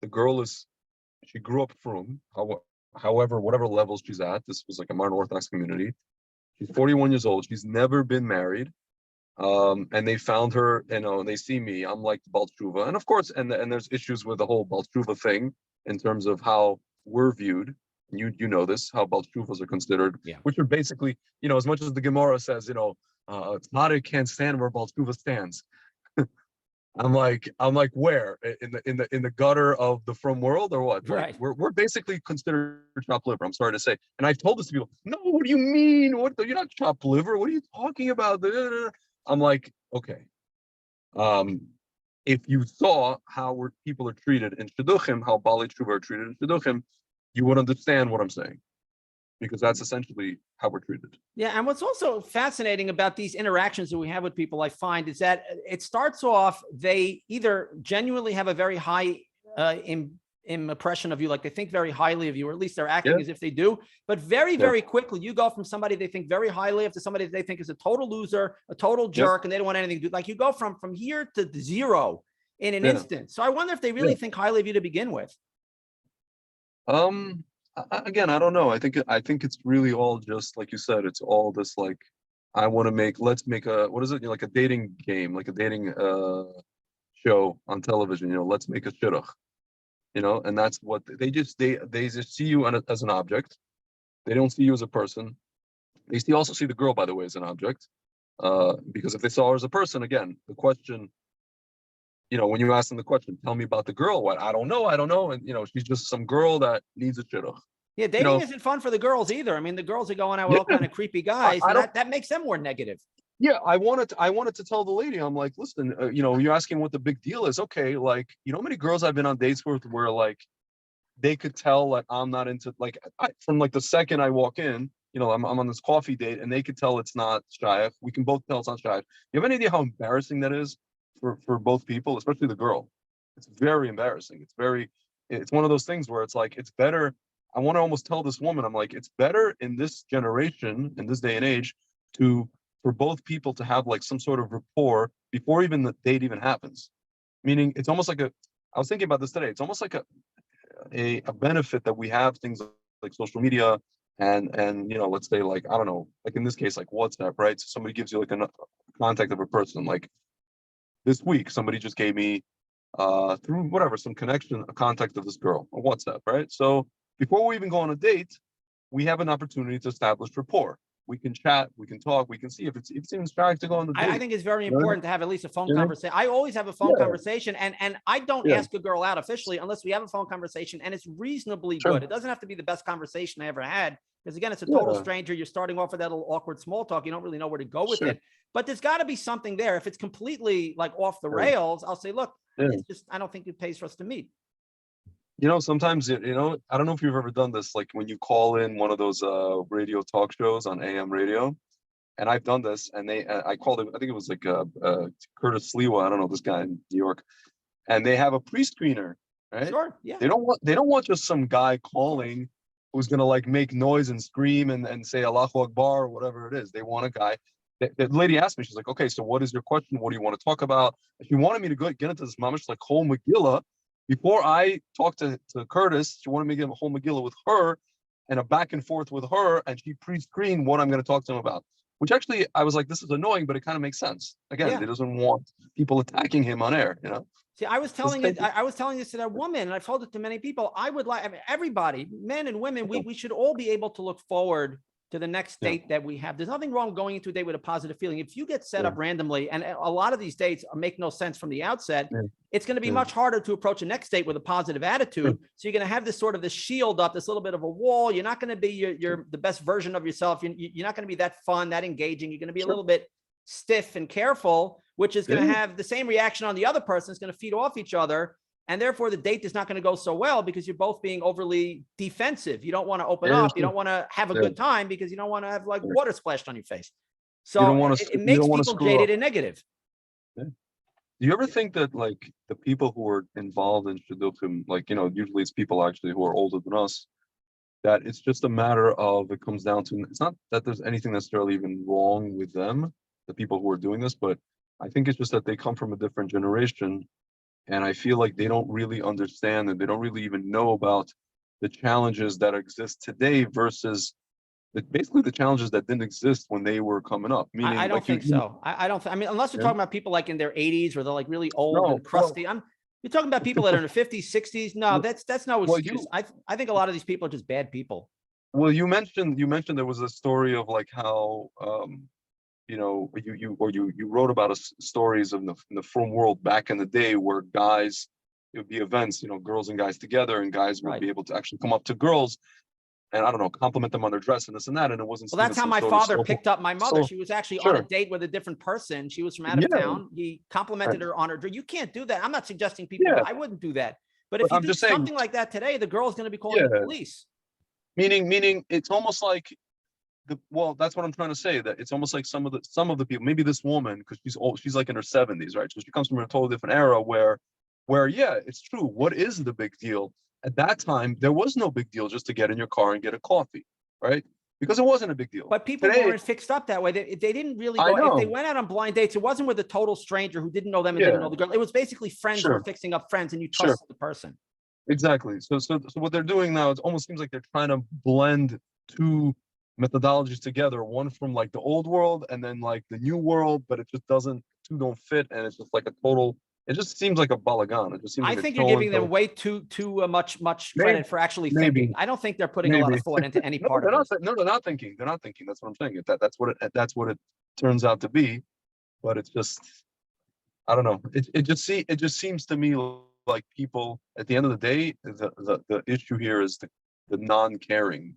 The girl she grew up from however whatever levels she's at. This was like a modern Orthodox community. She's 41 years old. She's never been married. And they found her, and they see me. I'm like Balshuva, and of course, and there's issues with the whole Balshuva thing in terms of how we're viewed. You know this, how Balshuvas are considered, Yeah. which are basically, as much as the Gemara says, Tzaddik can't stand where Balshuva stands. I'm like, where in the gutter of the from world or what? Right. Like, we're basically considered chopped liver. I'm sorry to say, and I've told this to people. No, what do you mean? What you're not chopped liver? What are you talking about? I'm like, okay. If you saw how people are treated in Shidduchim, how Bali Tshuva are treated in Shidduchim, you would understand what I'm saying, because that's essentially how we're treated. Yeah, and what's also fascinating about these interactions that we have with people, I find, is that it starts off, they either genuinely have a very high impression of you, like they think very highly of you, or at least they're acting as if they do. But very quickly, you go from somebody they think very highly of to somebody they think is a total loser, a total jerk, and they don't want anything to do. Like you go from here to zero in an instant. So I wonder if they really think highly of you to begin with. Again, I don't know. I think it's really all just like you said. It's all this like, let's make what is it? Like a dating game, like a dating show on television. Let's make a shidduch. And that's what they just see you as an object. They don't see you as a person. They also see the girl, by the way, as an object. Because if they saw her as a person, again, the question, when you ask them the question, tell me about the girl. What? I don't know. And she's just some girl that needs a shidduch. Yeah, dating isn't fun for the girls either. I mean, the girls are going out with all kind of creepy guys, and that makes them more negative. Yeah, I wanted to tell the lady, I'm like, listen, you're asking what the big deal is. Okay, like, how many girls I've been on dates with where like they could tell like I'm not into like from like the second I walk in, I'm on this coffee date and they could tell it's not shayach. We can both tell it's not shayach. You have any idea how embarrassing that is for both people, especially the girl? It's very embarrassing. It's one of those things where it's like it's better. I want to almost tell this woman, I'm like, it's better in this generation, in this day and age, for both people to have like some sort of rapport before even the date even happens. Meaning it's almost like I was thinking about this today. It's almost like a benefit that we have things like social media and let's say like, I don't know, like in this case, like WhatsApp, right? So somebody gives you like a contact of a person. Like this week, somebody just gave me through whatever, some connection, a contact of this girl on WhatsApp, right? So before we even go on a date, we have an opportunity to establish rapport. We can chat, we can talk, we can see if it's even trying to go on the date. I think it's very important to have at least a phone conversation. I always have a phone conversation, and I don't ask a girl out officially unless we have a phone conversation and it's reasonably good. It doesn't have to be the best conversation I ever had, because again, it's a total stranger. You're starting off with that little awkward small talk. You don't really know where to go with it. But there's got to be something there. If it's completely like off the rails, I'll say, look, it's just, I don't think it pays for us to meet. Sometimes, I don't know if you've ever done this, like when you call in one of those radio talk shows on AM radio, and I've done this, and I called him, I think it was like Curtis Sliwa, I don't know, this guy in New York, and they have a pre-screener, right? Sure, yeah. They don't want just some guy calling who's gonna like make noise and scream and say Allahu Akbar or whatever it is. They want a guy. The lady asked me, she's like, okay, so what is your question? What do you want to talk about? She wanted me to get into this mamish like whole Megillah. Before I talked to Curtis, she wanted me to get a whole Megillah with her and a back and forth with her, and she pre-screened what I'm going to talk to him about. Which actually, I was like, this is annoying, but it kind of makes sense. Again, he doesn't want people attacking him on air, See, I was telling this to that woman, and I've told it to many people. I would like, everybody, men and women, we should all be able to look forward to the next date that we have. There's nothing wrong going into a date with a positive feeling. If you get set up randomly, and a lot of these dates make no sense from the outset, it's going to be much harder to approach a next date with a positive attitude. So you're going to have this sort of this shield up, this little bit of a wall. You're not going to be the best version of yourself. You're not going to be that fun, that engaging. You're going to be a little bit stiff and careful, which is going to Yeah. have the same reaction on the other person. It's going to feed off each other. And therefore, the date is not going to go so well because you're both being overly defensive. You don't want to open Yeah, up. You don't want to have a yeah, good time because you don't want to have like yeah. water splashed on your face. You So don't want to. it You makes don't want to people screw up. jaded and negative. Yeah. Do you ever think that like the people who are involved in Shidduchim, like usually it's people actually who are older than us, that it's just a matter of it comes down to it's not that there's anything necessarily even wrong with them, the people who are doing this, but I think it's just that they come from a different generation, and I feel like they don't really understand and they don't really even know about the challenges that exist today versus basically the challenges that didn't exist when they were coming up. I Meaning, don't like think so. I don't. I mean, unless you're yeah, talking about people like in their 80s or they're like really old no, and well, crusty. You're talking about people that are in their 50s, 60s. No, that's no well, excuse. I think a lot of these people are just bad people. you mentioned there was a story of like how you wrote about stories of in the film world back in the day where guys, it would be events, girls and guys together, and guys would Right. be able to actually come up to girls and I don't know, compliment them on their dress and this and that, and it wasn't Well, seen that's as how some my sort of father social. picked up my mother. So She was actually on a sure, date with a different person. She was from out of yeah, town. He complimented her on her dress. You can't do that. I'm not suggesting people do. yeah, I wouldn't do that. But but if you I'm do just saying, something like that today, the girl's going to be calling the yeah, police. meaning it's almost like that's what I'm trying to say. That it's almost like some of the people, maybe this woman, because she's old, she's like in her 70s, right? So she comes from a totally different era where yeah, it's true. What is the big deal? At that time, there was no big deal just to get in your car and get a coffee, right? Because it wasn't a big deal. But people Today, weren't fixed up that way. They didn't really I go. If they know. went out on blind dates, it wasn't with a total stranger who didn't know them and didn't Yeah, know the girl. It was basically friends who were sure, fixing up friends, and you sure. trusted the person. Exactly. So what they're doing now, it almost seems like they're trying to blend two methodologies together, one from like the old world and then like the new world, but it just doesn't, two don't fit, and it's just like a total, it just seems like a balagan. It just seems I like a think you're giving them show. way too much Maybe, credit for actually thinking. maybe, I don't think they're putting a lot maybe. of thought into any No, part they're of not. this. No, they're not thinking. They're not thinking. That's what I'm saying. That's what it turns out to be. But it's just, I don't know. It just seems to me like people at the end of the day, the issue here is the non-caring.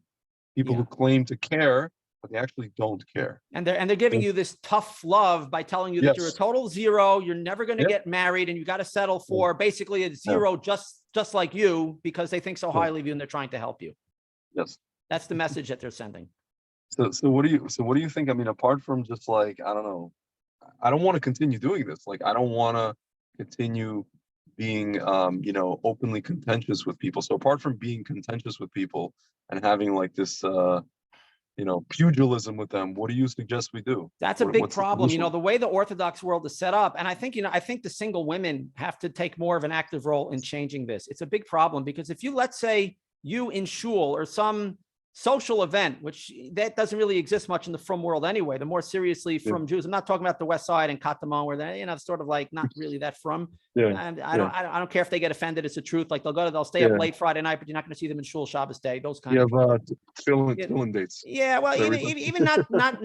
People who Yeah. claim to care, but they actually don't care. And they're giving Yes. you this tough love by telling you that you're a Yes. total zero, you're never going to Yeah. get married, and you got to settle Yeah. for basically a Yeah. zero just like you because they think so Yeah. highly of you and they're trying to help you. Yes. That's the message that they're sending. So what do you think? I mean, apart from just like, I don't know, I don't want to continue doing this. Like, I don't want to continue being, openly contentious with people. So apart from being contentious with people and having like this, pugilism with them, what do you suggest we do? That's a big What's the problem. solution? The way the Orthodox world is set up. And I think the single women have to take more of an active role in changing this. It's a big problem because if you, let's say you in shul or some social event, which that doesn't really exist much in the frum world anyway, the more seriously Yeah. frum Jews, I'm not talking about the West Side and Katamon where they're, sort of like not really that frum. Yeah. And Yeah. I don't care if they get offended. It's the truth. Like they'll stay Yeah. up late Friday night, but you're not going to see them in shul Shabbos day, those kind You of have people. Yeah. tefillin dates Yeah, well, for even everybody. even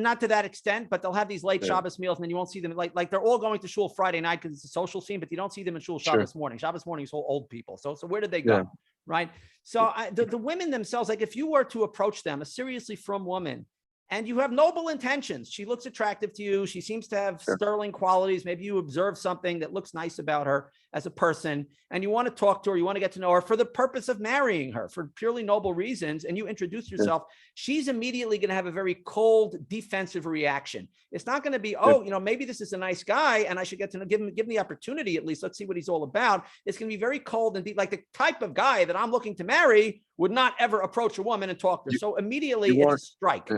not to that extent, but they'll have these late Yeah. Shabbos meals, and then you won't see them like they're all going to shul Friday night because it's a social scene, but you don't see them in shul Sure. Shabbos morning. Shabbos morning is all old people. So where did they Yeah. go, right? So the women themselves, like if you were to approach them, a seriously from woman, and you have noble intentions, she looks attractive to you, she seems to have Sure. sterling qualities, maybe you observe something that looks nice about her as a person, and you want to talk to her, you want to get to know her for the purpose of marrying her for purely noble reasons, and you introduce yourself, she's immediately going to have a very cold, defensive reaction. It's not going to be, maybe this is a nice guy and I should get to know, give him the opportunity at least. Let's see what he's all about. It's going to be very cold and deep, like the type of guy that I'm looking to marry would not ever approach a woman and talk to her. So immediately it's a strike.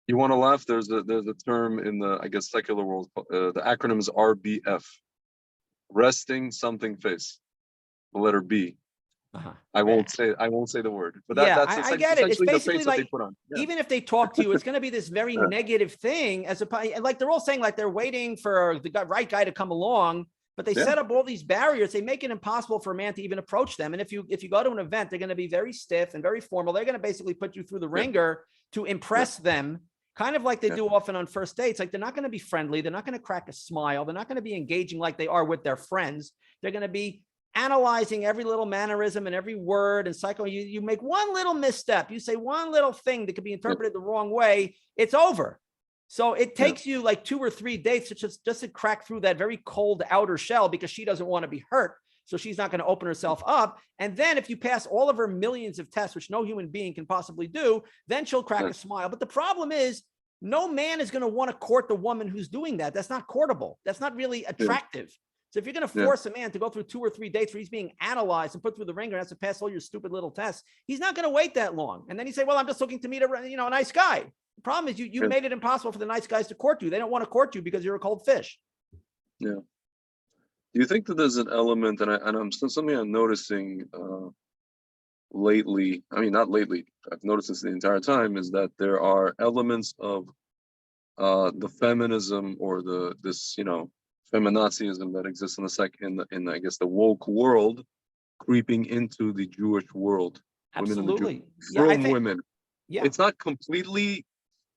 You want to laugh? There's a term in the, I guess, secular world. The acronym is RBF, resting something face. The letter B. Uh-huh. I won't say the word, but Yeah, that's I get it. It's essentially the basically face that they like, put on. Yeah. even if they talk to you, it's going to be this very Yeah. negative thing as a, like they're all saying like they're waiting for the right guy to come along, but they Yeah. set up all these barriers. They make it impossible for a man to even approach them. And if you go to an event, they're going to be very stiff and very formal. They're going to basically put you through the ringer to impress them, kind of like they do often on first dates. Like they're not going to be friendly. They're not going to crack a smile. They're not going to be engaging like they are with their friends. They're going to be analyzing every little mannerism and every word and cycle. You make one little misstep. You say one little thing that could be interpreted the wrong way. It's over. So it takes you like 2 or 3 dates just to crack through that very cold outer shell because she doesn't want to be hurt. So she's not going to open herself up. And then if you pass all of her millions of tests, which no human being can possibly do, then she'll crack a smile. But the problem is no man is going to want to court the woman who's doing that. That's not courtable. That's not really attractive. So if you're going to force a man to go through 2 or 3 dates where he's being analyzed and put through the ringer and has to pass all your stupid little tests, he's not going to wait that long. And then he say, well, I'm just looking to meet a nice guy. The problem is you made it impossible for the nice guys to court you. They don't want to court you because you're a cold fish. Yeah. Do you think that there's an element, and I'm something I'm noticing lately? I mean, not lately. I've noticed this the entire time. Is that there are elements of the feminism or this feminazism that exists in I guess the woke world creeping into the Jewish world. Absolutely. Women. Yeah. It's not completely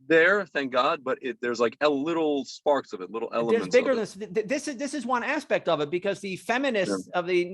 there, thank God, but there's like little sparks of it, little elements. There's bigger than this is one aspect of it, because the feminists of the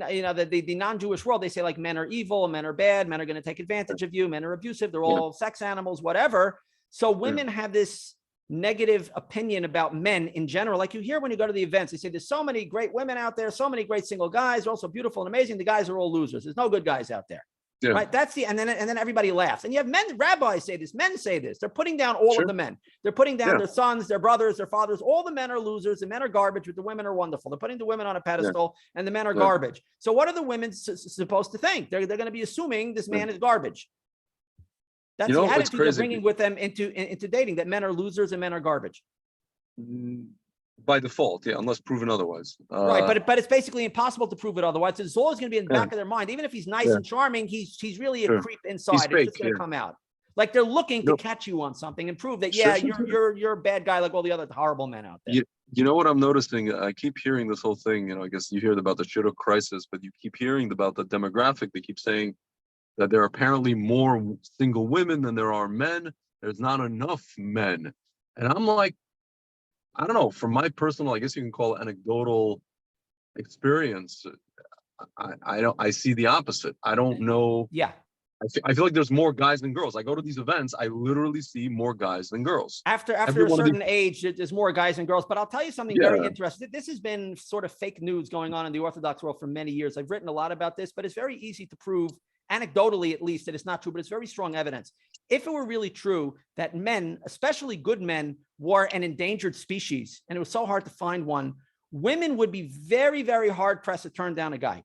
non-Jewish world, they say like men are evil, men are bad, men are going to take advantage of you, men are abusive, they're all sex animals, whatever. So women have this negative opinion about men in general. Like you hear when you go to the events, they say there's so many great women out there, so many great single guys, they're also beautiful and amazing. The guys are all losers. There's no good guys out there. Yeah. Right. That's and then everybody laughs. And you have rabbis say this, men say this. They're putting down all of the men. They're putting down their sons, their brothers, their fathers. All the men are losers. The men are garbage, but the women are wonderful. They're putting the women on a pedestal and the men are garbage. So what are the women supposed to think? They're going to be assuming this man is garbage. That's the attitude they're bringing with them into dating, that men are losers and men are garbage. By default, unless proven otherwise. Right, but it's basically impossible to prove it otherwise. It's always going to be in the back of their mind. Even if he's nice and charming, he's really a creep inside. It's just going to come out. Like they're looking to catch you on something and prove that you're a bad guy like all the other horrible men out there. You know what I'm noticing? I keep hearing this whole thing. I guess you heard about the Shidduch crisis, but you keep hearing about the demographic. They keep saying that there are apparently more single women than there are men. There's not enough men, and I'm like, I don't know, from my personal, I guess you can call it anecdotal experience, I see the opposite. I don't know. Yeah. I feel like there's more guys than girls. I go to these events, I literally see more guys than girls. After a certain age, there's more guys than girls. But I'll tell you something very interesting. This has been sort of fake news going on in the Orthodox world for many years. I've written a lot about this, but it's very easy to prove, anecdotally at least, that it's not true, but it's very strong evidence. If it were really true that men, especially good men, were an endangered species, and it was so hard to find one, women would be very, very hard pressed to turn down a guy.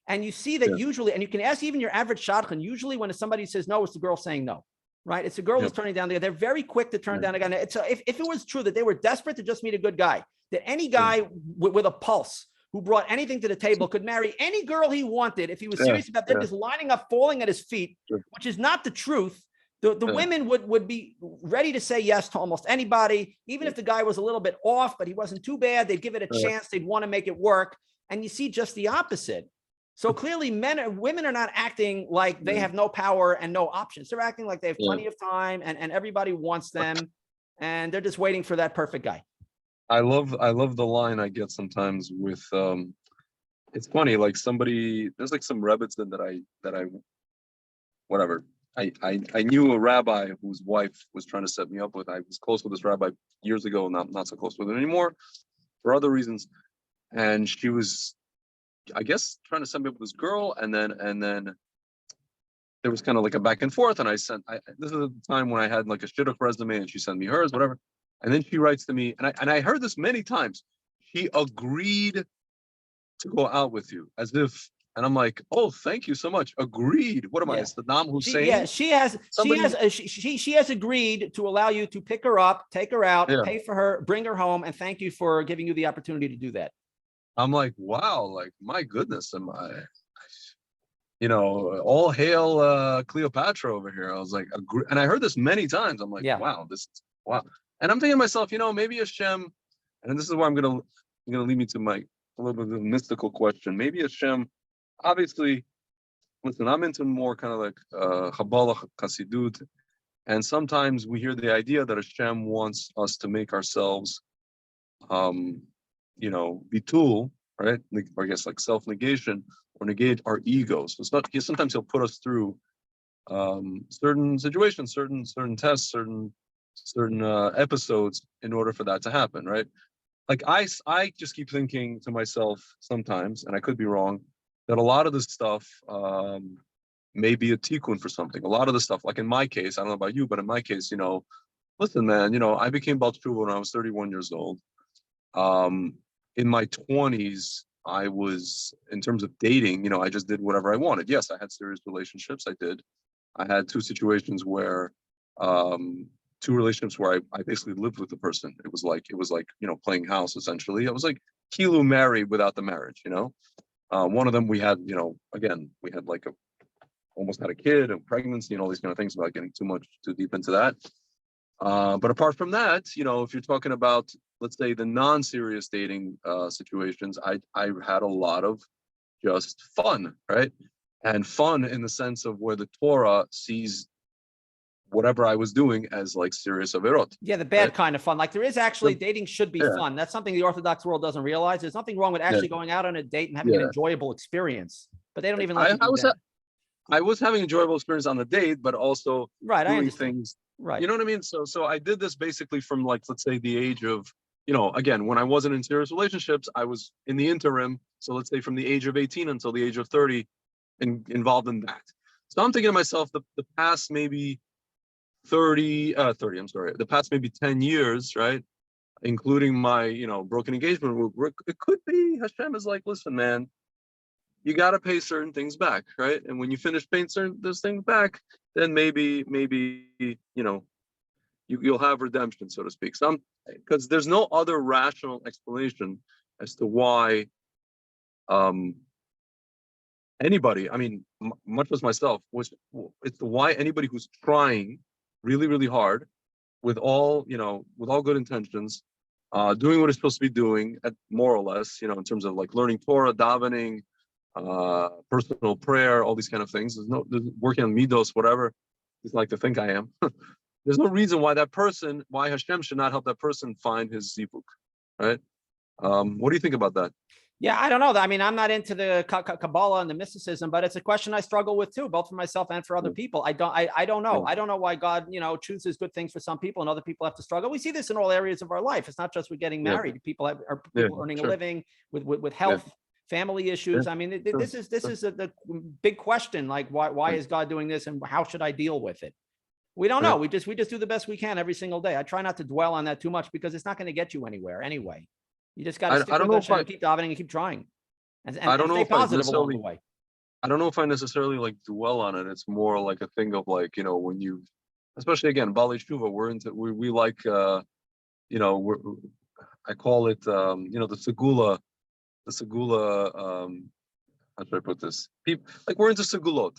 And you see that usually, and you can ask even your average shadchan, usually when somebody says no, it's the girl saying no, right? It's the girl who's turning down the guy. They're very quick to turn down a guy. If it was true that they were desperate to just meet a good guy, that any guy with a pulse who brought anything to the table could marry any girl he wanted if he was serious about them just lining up, falling at his feet, which is not the truth. The women would be ready to say yes to almost anybody, even if the guy was a little bit off, but he wasn't too bad. They'd give it a chance. They'd want to make it work. And you see just the opposite. So clearly women are not acting like they have no power and no options. They're acting like they have plenty of time and everybody wants them. And they're just waiting for that perfect guy. I love the line I get sometimes with, it's funny, like there's like some rebbitzin that I whatever. I knew a rabbi whose wife was trying to set me up with. I was close with this rabbi years ago, not so close with him anymore for other reasons. And she was, I guess, trying to set me up with this girl, and then there was kind of like a back and forth. And this is the time when I had like a Shidduch resume, and she sent me hers, whatever. And then she writes to me, and I heard this many times. She agreed to go out with you, as if. And I'm like, oh, thank you so much. Agreed. What am I? It's Saddam Hussein. She has agreed to allow you to pick her up, take her out, pay for her, bring her home, and thank you for giving you the opportunity to do that. I'm like, wow, like my goodness, all hail Cleopatra over here. I was like, agree. And I heard this many times. I'm like, wow, wow. And I'm thinking to myself, maybe Hashem, and this is where I'm gonna lead me to a little bit of a mystical question. Maybe Hashem. Obviously, listen, I'm into more kind of like Kabbalah, Chassidut, and sometimes we hear the idea that Hashem wants us to make ourselves, bitul, right? Or I guess like self-negation, or negate our egos. It's not. Sometimes He'll put us through certain situations, certain tests, certain episodes in order for that to happen, right? Like I just keep thinking to myself sometimes, and I could be wrong, that a lot of this stuff may be a tikkun for something. A lot of the stuff, like in my case, I don't know about you, but in my case, listen, man, I became Baal Teshuva when I was 31 years old. In my 20s, I was, in terms of dating, I just did whatever I wanted. Yes, I had serious relationships. I did. I had two situations where, two relationships where I basically lived with the person. It was like, playing house essentially. I was like Kilu married without the marriage, One of them we had, again, we had like almost had a kid and pregnancy and all these kind of things without getting too deep into that. But apart from that, if you're talking about, let's say, the non-serious dating situations, I had a lot of just fun, right? And fun in the sense of where the Torah sees whatever I was doing as like serious averot. Yeah, the bad right? kind of fun. Like there is actually dating should be Yeah. fun. That's something the Orthodox world doesn't realize. There's nothing wrong with actually going out on a date and having an enjoyable experience, but they don't even let you do that. I was having enjoyable experience on the date, but also Right, I doing understand. things. Right. You know what I mean? So I did this basically from like, let's say the age of, again, when I wasn't in serious relationships, I was in the interim. So let's say from the age of 18 until the age of 30 involved in that. So I'm thinking to myself, the past maybe 30, the past maybe 10 years, right? Including my, broken engagement, it could be Hashem is like, listen, man, you got to pay certain things back, right? And when you finish paying those things back, then maybe, you'll have redemption, so to speak. Because there's no other rational explanation as to why anybody, I mean, much as myself, it's why anybody who's trying really, really hard with all good intentions, doing what it's supposed to be doing, more or less, in terms of like learning Torah, davening, personal prayer, all these kind of things. There's working on midos, whatever he's like to think I am. There's no reason why Hashem should not help that person find his zivuk, right? What do you think about that? Yeah, I don't know. I mean, I'm not into the Kabbalah and the mysticism, but it's a question I struggle with too, both for myself and for other people. I don't know. I don't know why God, chooses good things for some people and other people have to struggle. We see this in all areas of our life. It's not just with getting married. People are earning a living with health, family issues. I mean, this is the big question. Like, why is God doing this, and how should I deal with it? We don't know. We just do the best we can every single day. I try not to dwell on that too much because it's not going to get you anywhere anyway. You just got to stick with Hashem and keep davening and keep trying, and stay positive along the way. I don't know if I necessarily like dwell on it. It's more like a thing of like, when you, especially again, Bali Shuva, we like, I call it, the segula, how should I put this? People like we're into segulot,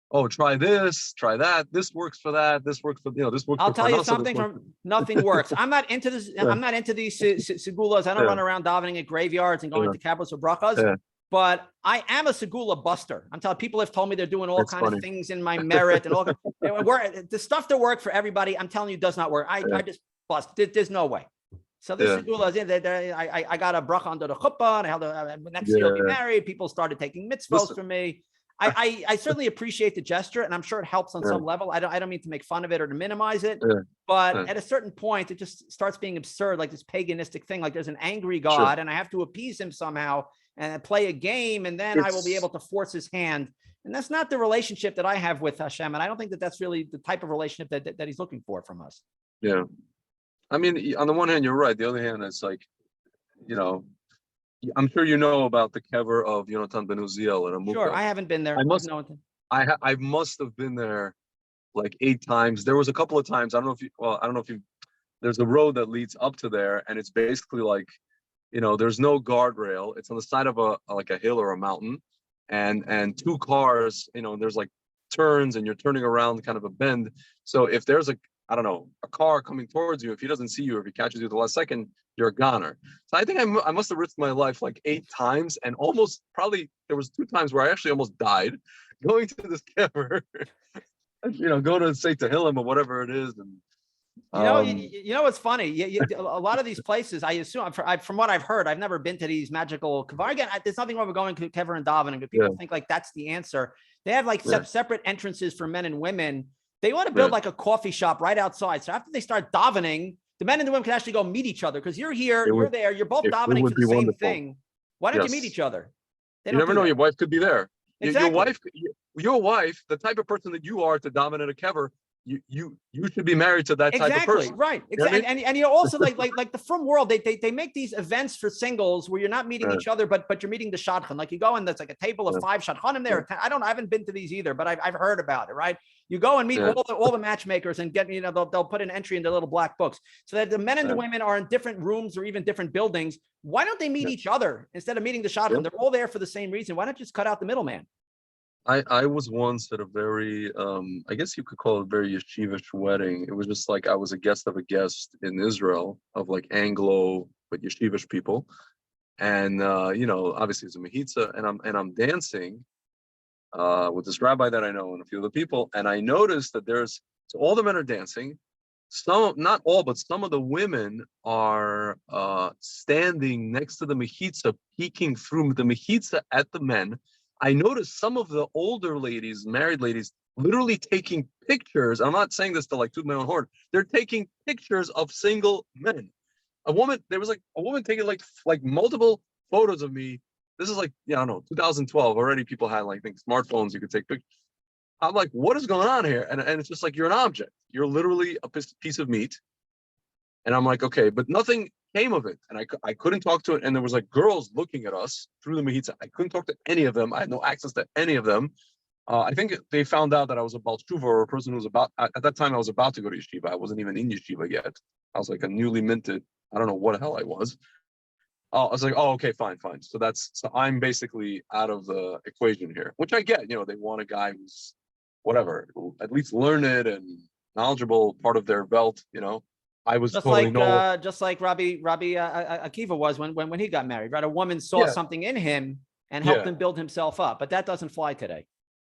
Oh, try this, try that. This works for that. This works for, this works. I'll tell you something. Nothing works. I'm not into this. I'm not into these segulas. I don't run around davening at graveyards and going to kabbalas or brachas. But I am a segula buster. I'm telling people have told me they're doing all kinds of things in my merit and all. The stuff that work for everybody, I'm telling you, does not work. I just bust. There's no way. So this segula is in there. I got a bracha under the chuppah, and I held next year I'll be married. People started taking mitzvahs from me. I certainly appreciate the gesture, and I'm sure it helps on some level. I don't mean to make fun of it or to minimize it, but at a certain point, it just starts being absurd, like this paganistic thing. Like there's an angry God, and I have to appease him somehow and play a game, and then I will be able to force his hand. And that's not the relationship that I have with Hashem, and I don't think that that's really the type of relationship that he's looking for from us. Yeah, I mean, on the one hand, you're right. The other hand, it's like, I'm sure you know about the kever of Yonatan ben Uziel in Amukah. Sure, I haven't been there. I must have been there like 8 times. There was a couple of times. I don't know if you. There's a road that leads up to there, and it's basically like, there's no guardrail. It's on the side of a hill or a mountain, and 2 cars. There's like turns, and you're turning around kind of a bend. So if there's a car coming towards you, if he doesn't see you, if he catches you at the last second, you're a goner. So I think I must have risked my life like 8 times, and almost probably there was 2 times where I actually almost died going to this kever, go to say Tehillim or whatever it is. And what's funny? A lot of these places, I assume, from what I've heard, I've never been to these magical kever. Again, there's nothing wrong with going to kever and davening, but people think like that's the answer. They have like separate entrances for men and women. They want to build like a coffee shop right outside. So after they start davening, the men and the women can actually go meet each other because you're here, you're there, you're both davening for the same thing. Why don't you meet each other? You never know. Your wife could be there. Exactly. Your wife, the type of person that you are to dominate a kever, you should be married to that type of person. Right. Exactly. And you know, also like the frum world, they make these events for singles where you're not meeting each other, but you're meeting the shadchan. Like you go and there's like a table of 5 shadchanim there. I haven't been to these either, but I've heard about it. Right. You go and meet all the matchmakers and get, you know, they'll put an entry in the little black books so that the men and the women are in different rooms or even different buildings. Why don't they meet each other instead of meeting the shadchan? They're all there for the same reason. Why not just cut out the middleman? I was once at a very, I guess you could call it a very yeshivish wedding. It was just like I was a guest of a guest in Israel of like Anglo, but yeshivish people. And, you know, obviously it's a mechitza and I'm dancing with this rabbi that I know and a few other people. And I noticed that so all the men are dancing. Some, not all, but some of the women are standing next to the mechitza, peeking through the mechitza at the men. I noticed some of the older ladies, married ladies, literally taking pictures. I'm not saying this to like toot my own horn. They're taking pictures of single men. There was like a woman taking like multiple photos of me. This is like, yeah, I don't know, 2012. Already people had like smartphones, you could take pictures. I'm like, what is going on here? And it's just like, you're an object. You're literally a piece of meat. And I'm like, okay, but nothing came of it. And I couldn't talk to it. And there was like girls looking at us through the mechitza. I couldn't talk to any of them. I had no access to any of them. I think they found out that I was a Baal Tshuva or a person who was at that time I was about to go to yeshiva. I wasn't even in yeshiva yet. I was like a newly minted, I don't know what the hell I was. I was like, oh, okay, fine. So I'm basically out of the equation here, which I get. You know, they want a guy who's whatever, at least learned and knowledgeable, part of their belt. You know, I was just totally just like Rabbi Akiva was when he got married. Right, a woman saw something in him and helped him build himself up, but that doesn't fly today.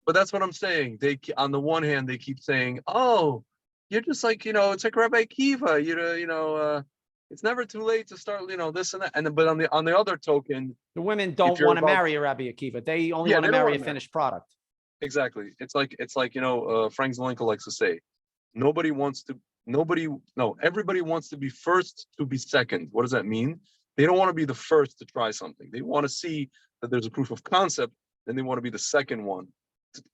But that's what I'm saying. They, on the one hand, they keep saying, oh, you're just like, you know, it's like Rabbi Akiva. It's never too late to start, you know, this and that. And but on the other token, the women don't want to marry a Rabbi Akiva. They only want to marry a finished product. Exactly. It's like you know, Frank Zelenko likes to say, everybody wants to be first to be second. What does that mean? They don't want to be the first to try something. They want to see that there's a proof of concept, then they want to be the second one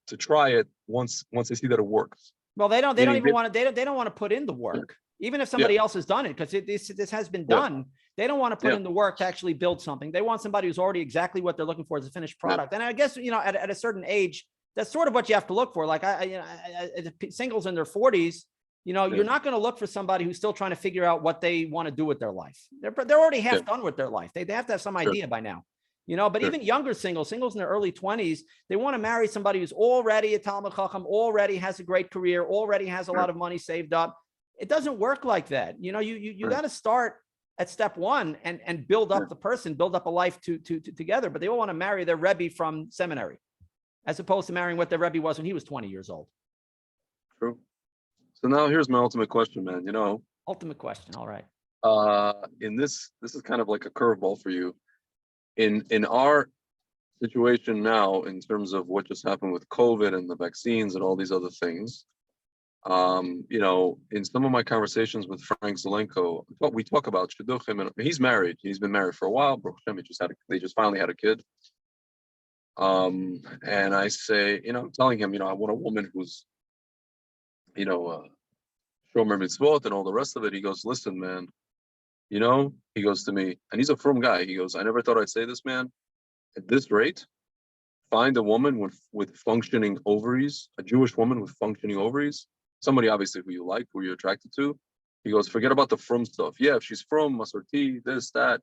to try it once they see that it works. Well, they don't want to put in the work. Even if somebody else has done it, because this has been done, they don't want to put in the work to actually build something. They want somebody who's already exactly what they're looking for as a finished product. And I guess, you know, at a certain age, that's sort of what you have to look for. Like singles in their 40s, you know, you're not going to look for somebody who's still trying to figure out what they want to do with their life. They're already half done with their life. They have to have some idea by now, you know. But even younger singles in their early 20s, they want to marry somebody who's already a Talmud Chacham, already has a great career, already has a lot of money saved up. It doesn't work like that. You know, you got to start at step one and build up the person, build up a life together. But they all want to marry their Rebbe from seminary, as opposed to marrying what their Rebbe was when he was 20 years old. True. So now here's my ultimate question, man. You know, ultimate question. All right. In this is kind of like a curveball for you. In our situation now, in terms of what just happened with COVID and the vaccines and all these other things, you know, in some of my conversations with Frank Zelenko, we talk about Shidduch, and he's married. He's been married for a while. Baruch Hashem, they just finally had a kid. And I say, you know, I'm telling him, you know, I want a woman who's, you know, shomer mitzvot and all the rest of it. He goes, listen, man, you know, he goes to me, and he's a frum guy. He goes, I never thought I'd say this, man. At this rate, find a woman with functioning ovaries, a Jewish woman with functioning ovaries, somebody obviously who you like, who you're attracted to. He goes, forget about the frum stuff. Yeah, if she's frum, masorti, this, that,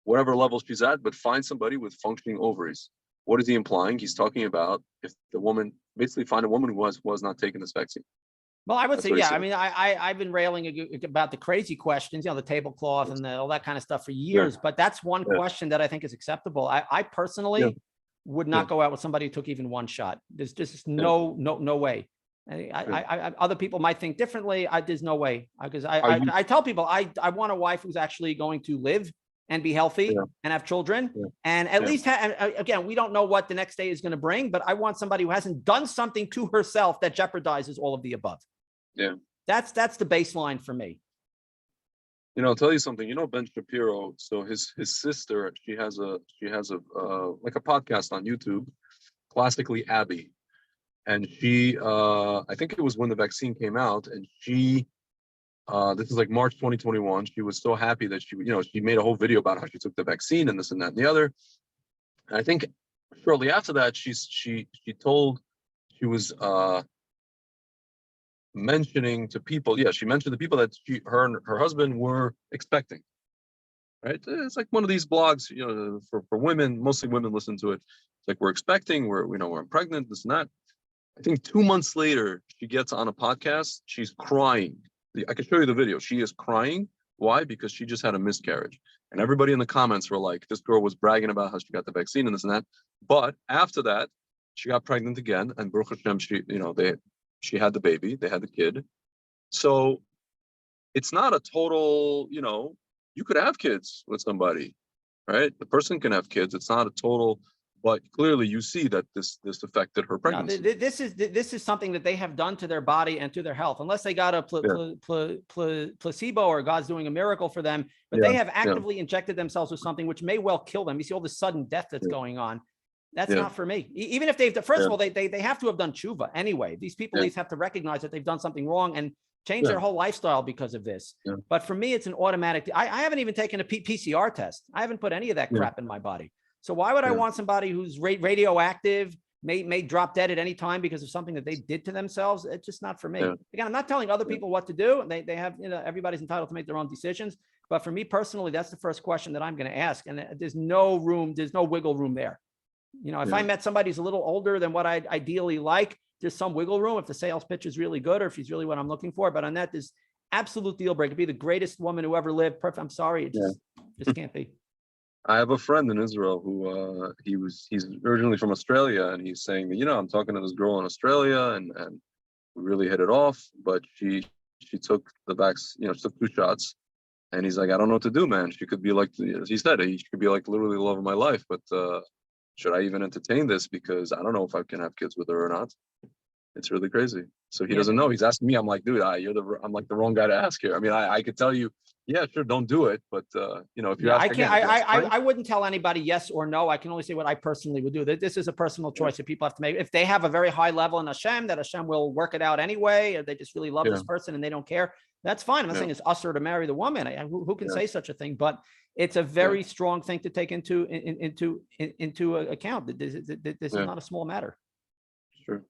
whatever level she's at, but find somebody with functioning ovaries. What is he implying? He's talking about if the woman, basically find a woman who was not taking this vaccine. Well, I would say, yeah. I mean, I've been railing about the crazy questions, you know, the tablecloth and all that kind of stuff for years. But that's one question that I think is acceptable. I personally would not go out with somebody who took even one shot. There's just no way. Other people might think differently. There's no way, because I tell people I want a wife who's actually going to live and be healthy and have children. And at least, again, we don't know what the next day is going to bring, but I want somebody who hasn't done something to herself that jeopardizes all of the above. Yeah. That's the baseline for me. You know, I'll tell you something. You know, Ben Shapiro. So his sister, she has a like a podcast on YouTube, Classically Abby, and she I think it was when the vaccine came out, and she this is like March 2021. She was so happy that she made a whole video about how she took the vaccine and this and that and the other. And I think shortly after that, she told she was mentioning to people, yeah, she mentioned to people that her and her husband were expecting. Right? It's like one of these blogs, for women, mostly women listen to it. It's like we're expecting, we're pregnant, this and that. I think 2 months later, she gets on a podcast. She's crying. I can show you the video. She is crying. Why? Because she just had a miscarriage. And everybody in the comments were like, this girl was bragging about how she got the vaccine and this and that. But after that, she got pregnant again. And Baruch Hashem, she had the baby. They had the kid. So it's not a total, you could have kids with somebody, right? The person can have kids. It's not a total. But clearly, you see that this affected her pregnancy. No, this is something that they have done to their body and to their health, unless they got a placebo or God's doing a miracle for them. But they have actively injected themselves with something which may well kill them. You see all the sudden death that's going on. That's not for me. Even if first of all, they have to have done tshuva anyway. These people at least have to recognize that they've done something wrong and change their whole lifestyle because of this. But for me, it's an automatic. I haven't even taken a PCR test. I haven't put any of that crap in my body. So why would I want somebody who's radioactive, may drop dead at any time because of something that they did to themselves? It's just not for me. Again, I'm not telling other people what to do. They have, everybody's entitled to make their own decisions. But for me personally, that's the first question that I'm going to ask. And there's no wiggle room there. If I met somebody who's a little older than what I'd ideally like, there's some wiggle room if the sales pitch is really good or if she's really what I'm looking for. But on that, there's absolute deal breaker. Be the greatest woman who ever lived. Perfect. I'm sorry. It just can't be. I have a friend in Israel who he's originally from Australia, and he's saying that, I'm talking to this girl in Australia and we really hit it off, but she took the vaccine, she took 2 shots, and he's like, I don't know what to do, man. She could be like, as he said, she could be like literally the love of my life, but should I even entertain this? Because I don't know if I can have kids with her or not. It's really crazy. So he doesn't know. He's asking me. I'm like, dude, I'm like the wrong guy to ask here. I mean, I could tell you, yeah, sure, don't do it. But if you ask, I wouldn't tell anybody yes or no. I can only say what I personally would do. This is a personal choice that people have to make. If they have a very high level in Hashem, that Hashem will work it out anyway, or they just really love this person and they don't care, that's fine. I'm not saying it's usher to marry the woman. Who can say such a thing? But it's a very strong thing to take into account. This is not a small matter. Sure.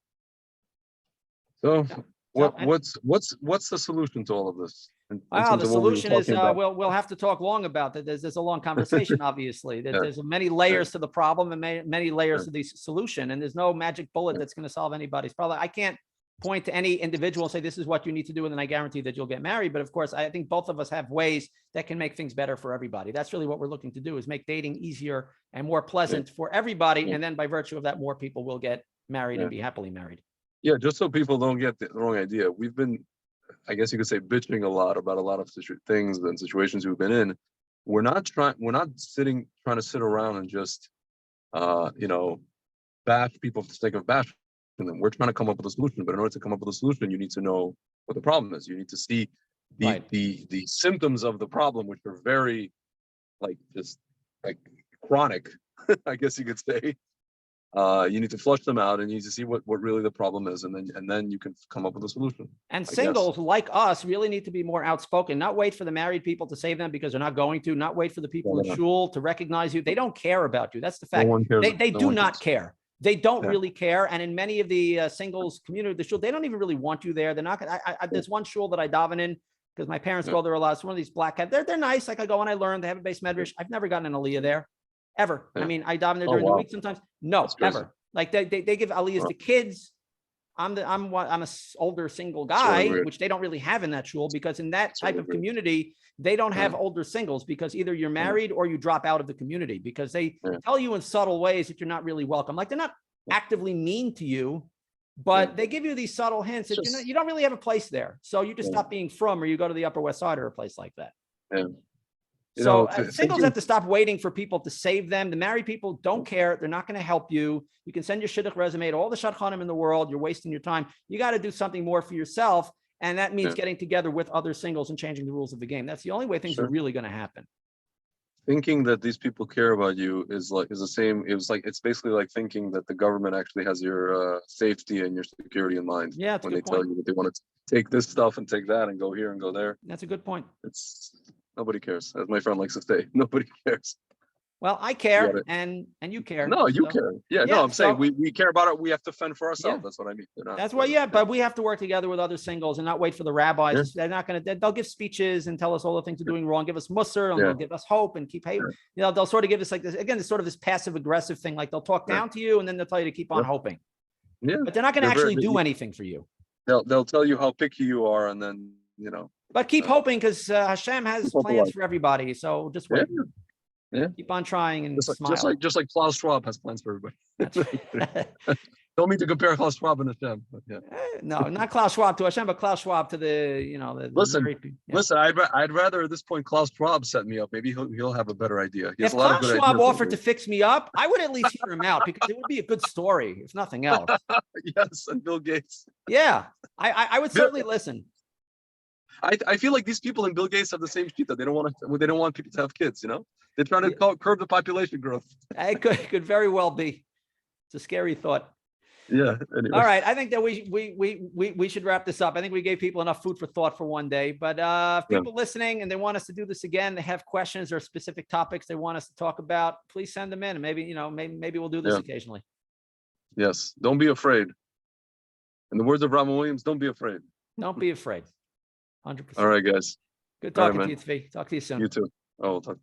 So what's the solution to all of this? The solution is we'll have to talk long about that. There's a long conversation, obviously. There's many layers to the problem and many layers to the solution, and there's no magic bullet that's going to solve anybody's problem. I can't point to any individual and say this is what you need to do, and then I guarantee that you'll get married. But of course, I think both of us have ways that can make things better for everybody. That's really what we're looking to do, is make dating easier and more pleasant for everybody, and then by virtue of that, more people will get married and be happily married. Yeah, just so people don't get the wrong idea, we've been, I guess you could say, bitching a lot about a lot of things and situations we've been in. We're not trying to sit around and just, bash people for the sake of bashing them. We're trying to come up with a solution, but in order to come up with a solution, you need to know what the problem is. You need to see the symptoms of the problem, which are very, just chronic, I guess you could say. You need to flush them out, and you need to see what really the problem is, and then you can come up with a solution. And singles like us really need to be more outspoken, not wait for the married people to save them because they're not going to, not wait for the people in shul to recognize you. They don't care about you. That's the fact. They do not care. They don't really care. And in many of the singles community, the shul, they don't even really want you there. They're not gonna, there's one shul that I daven in because my parents go there a lot. It's one of these black cats. They're nice. Like I go and I learn. They have a base medrash. I've never gotten an aliyah there. Ever. I mean, I daven there during the week sometimes. No, ever. Like they give aliyahs to kids. I'm a older single guy, which they don't really have in that shul, because in that type of community, they don't have older singles, because either you're married or you drop out of the community, because they tell you in subtle ways that you're not really welcome. Like they're not actively mean to you, but they give you these subtle hints that you don't really have a place there. So you just stop being from, or you go to the Upper West Side or a place like that. So singles have to stop waiting for people to save them. The married people don't care. They're not going to help you. You can send your Shidduch resume to all the shadchanim in the world. You're wasting your time. You got to do something more for yourself. And that means Yeah. getting together with other singles and changing the rules of the game. That's the only way things are Sure. really going to happen. Thinking that these people care about you is the same. It's basically like thinking that the government actually has your safety and your security in mind. Yeah, it's a When they good tell point. you that they want to take this stuff and take that and go here and go there. That's a good point. It's nobody cares, as my friend likes to say. Nobody cares. Well, I You care gotta- and you care. No, you so- care. Yeah, Yeah, no, I'm saying so- we care about it. We have to fend for ourselves. Yeah. That's what I mean. They're not- That's why, yeah, but we have to work together with other singles and not wait for the rabbis. Yeah. They're not going to, they'll give speeches and tell us all the things we're doing wrong, give us mussar, and Yeah. they'll give us hope and keep hate. Yeah. You know, they'll sort of give us like this, again, it's sort of this passive aggressive thing. Like they'll talk Yeah. down to you and then they'll tell you to keep on Yeah. hoping, Yeah, but they're not going to They're very- actually do anything for you. they'll tell you how picky you are, and then But keep hoping because Hashem has Keep hope plans alive. for everybody. So just Yeah, wait. yeah. Keep on trying and just smile. like Klaus Schwab has plans for everybody. That's right. Don't mean to compare Klaus Schwab and Hashem, but yeah. No, not Klaus Schwab to Hashem, but Klaus Schwab to the Listen, very- yeah. Listen, I'd rather at this point Klaus Schwab set me up. Maybe he'll have a better idea. He has If a lot of Klaus good Schwab ideas. offered to fix me up, I would at least hear him out because it would be a good story, if nothing else. Yes, and Bill Gates. Yeah, I would Bill- certainly listen. I feel like these people and Bill Gates have the same shit that they don't want people to have kids. They're trying to curb the population growth. It could very well be. It's a scary thought. Yeah. Anyway. All right, I think that we should wrap this up. I think we gave people enough food for thought for one day. But if people listening and they want us to do this again, they have questions or specific topics they want us to talk about, please send them in, and maybe we'll do this Yeah. occasionally. Yes. Don't be afraid. In the words of Robin Williams, don't be afraid. Don't be afraid. 100%. All right, guys. Good All right, talking to man. you, Tzvi. Talk to you soon. You too. Oh, we'll talk.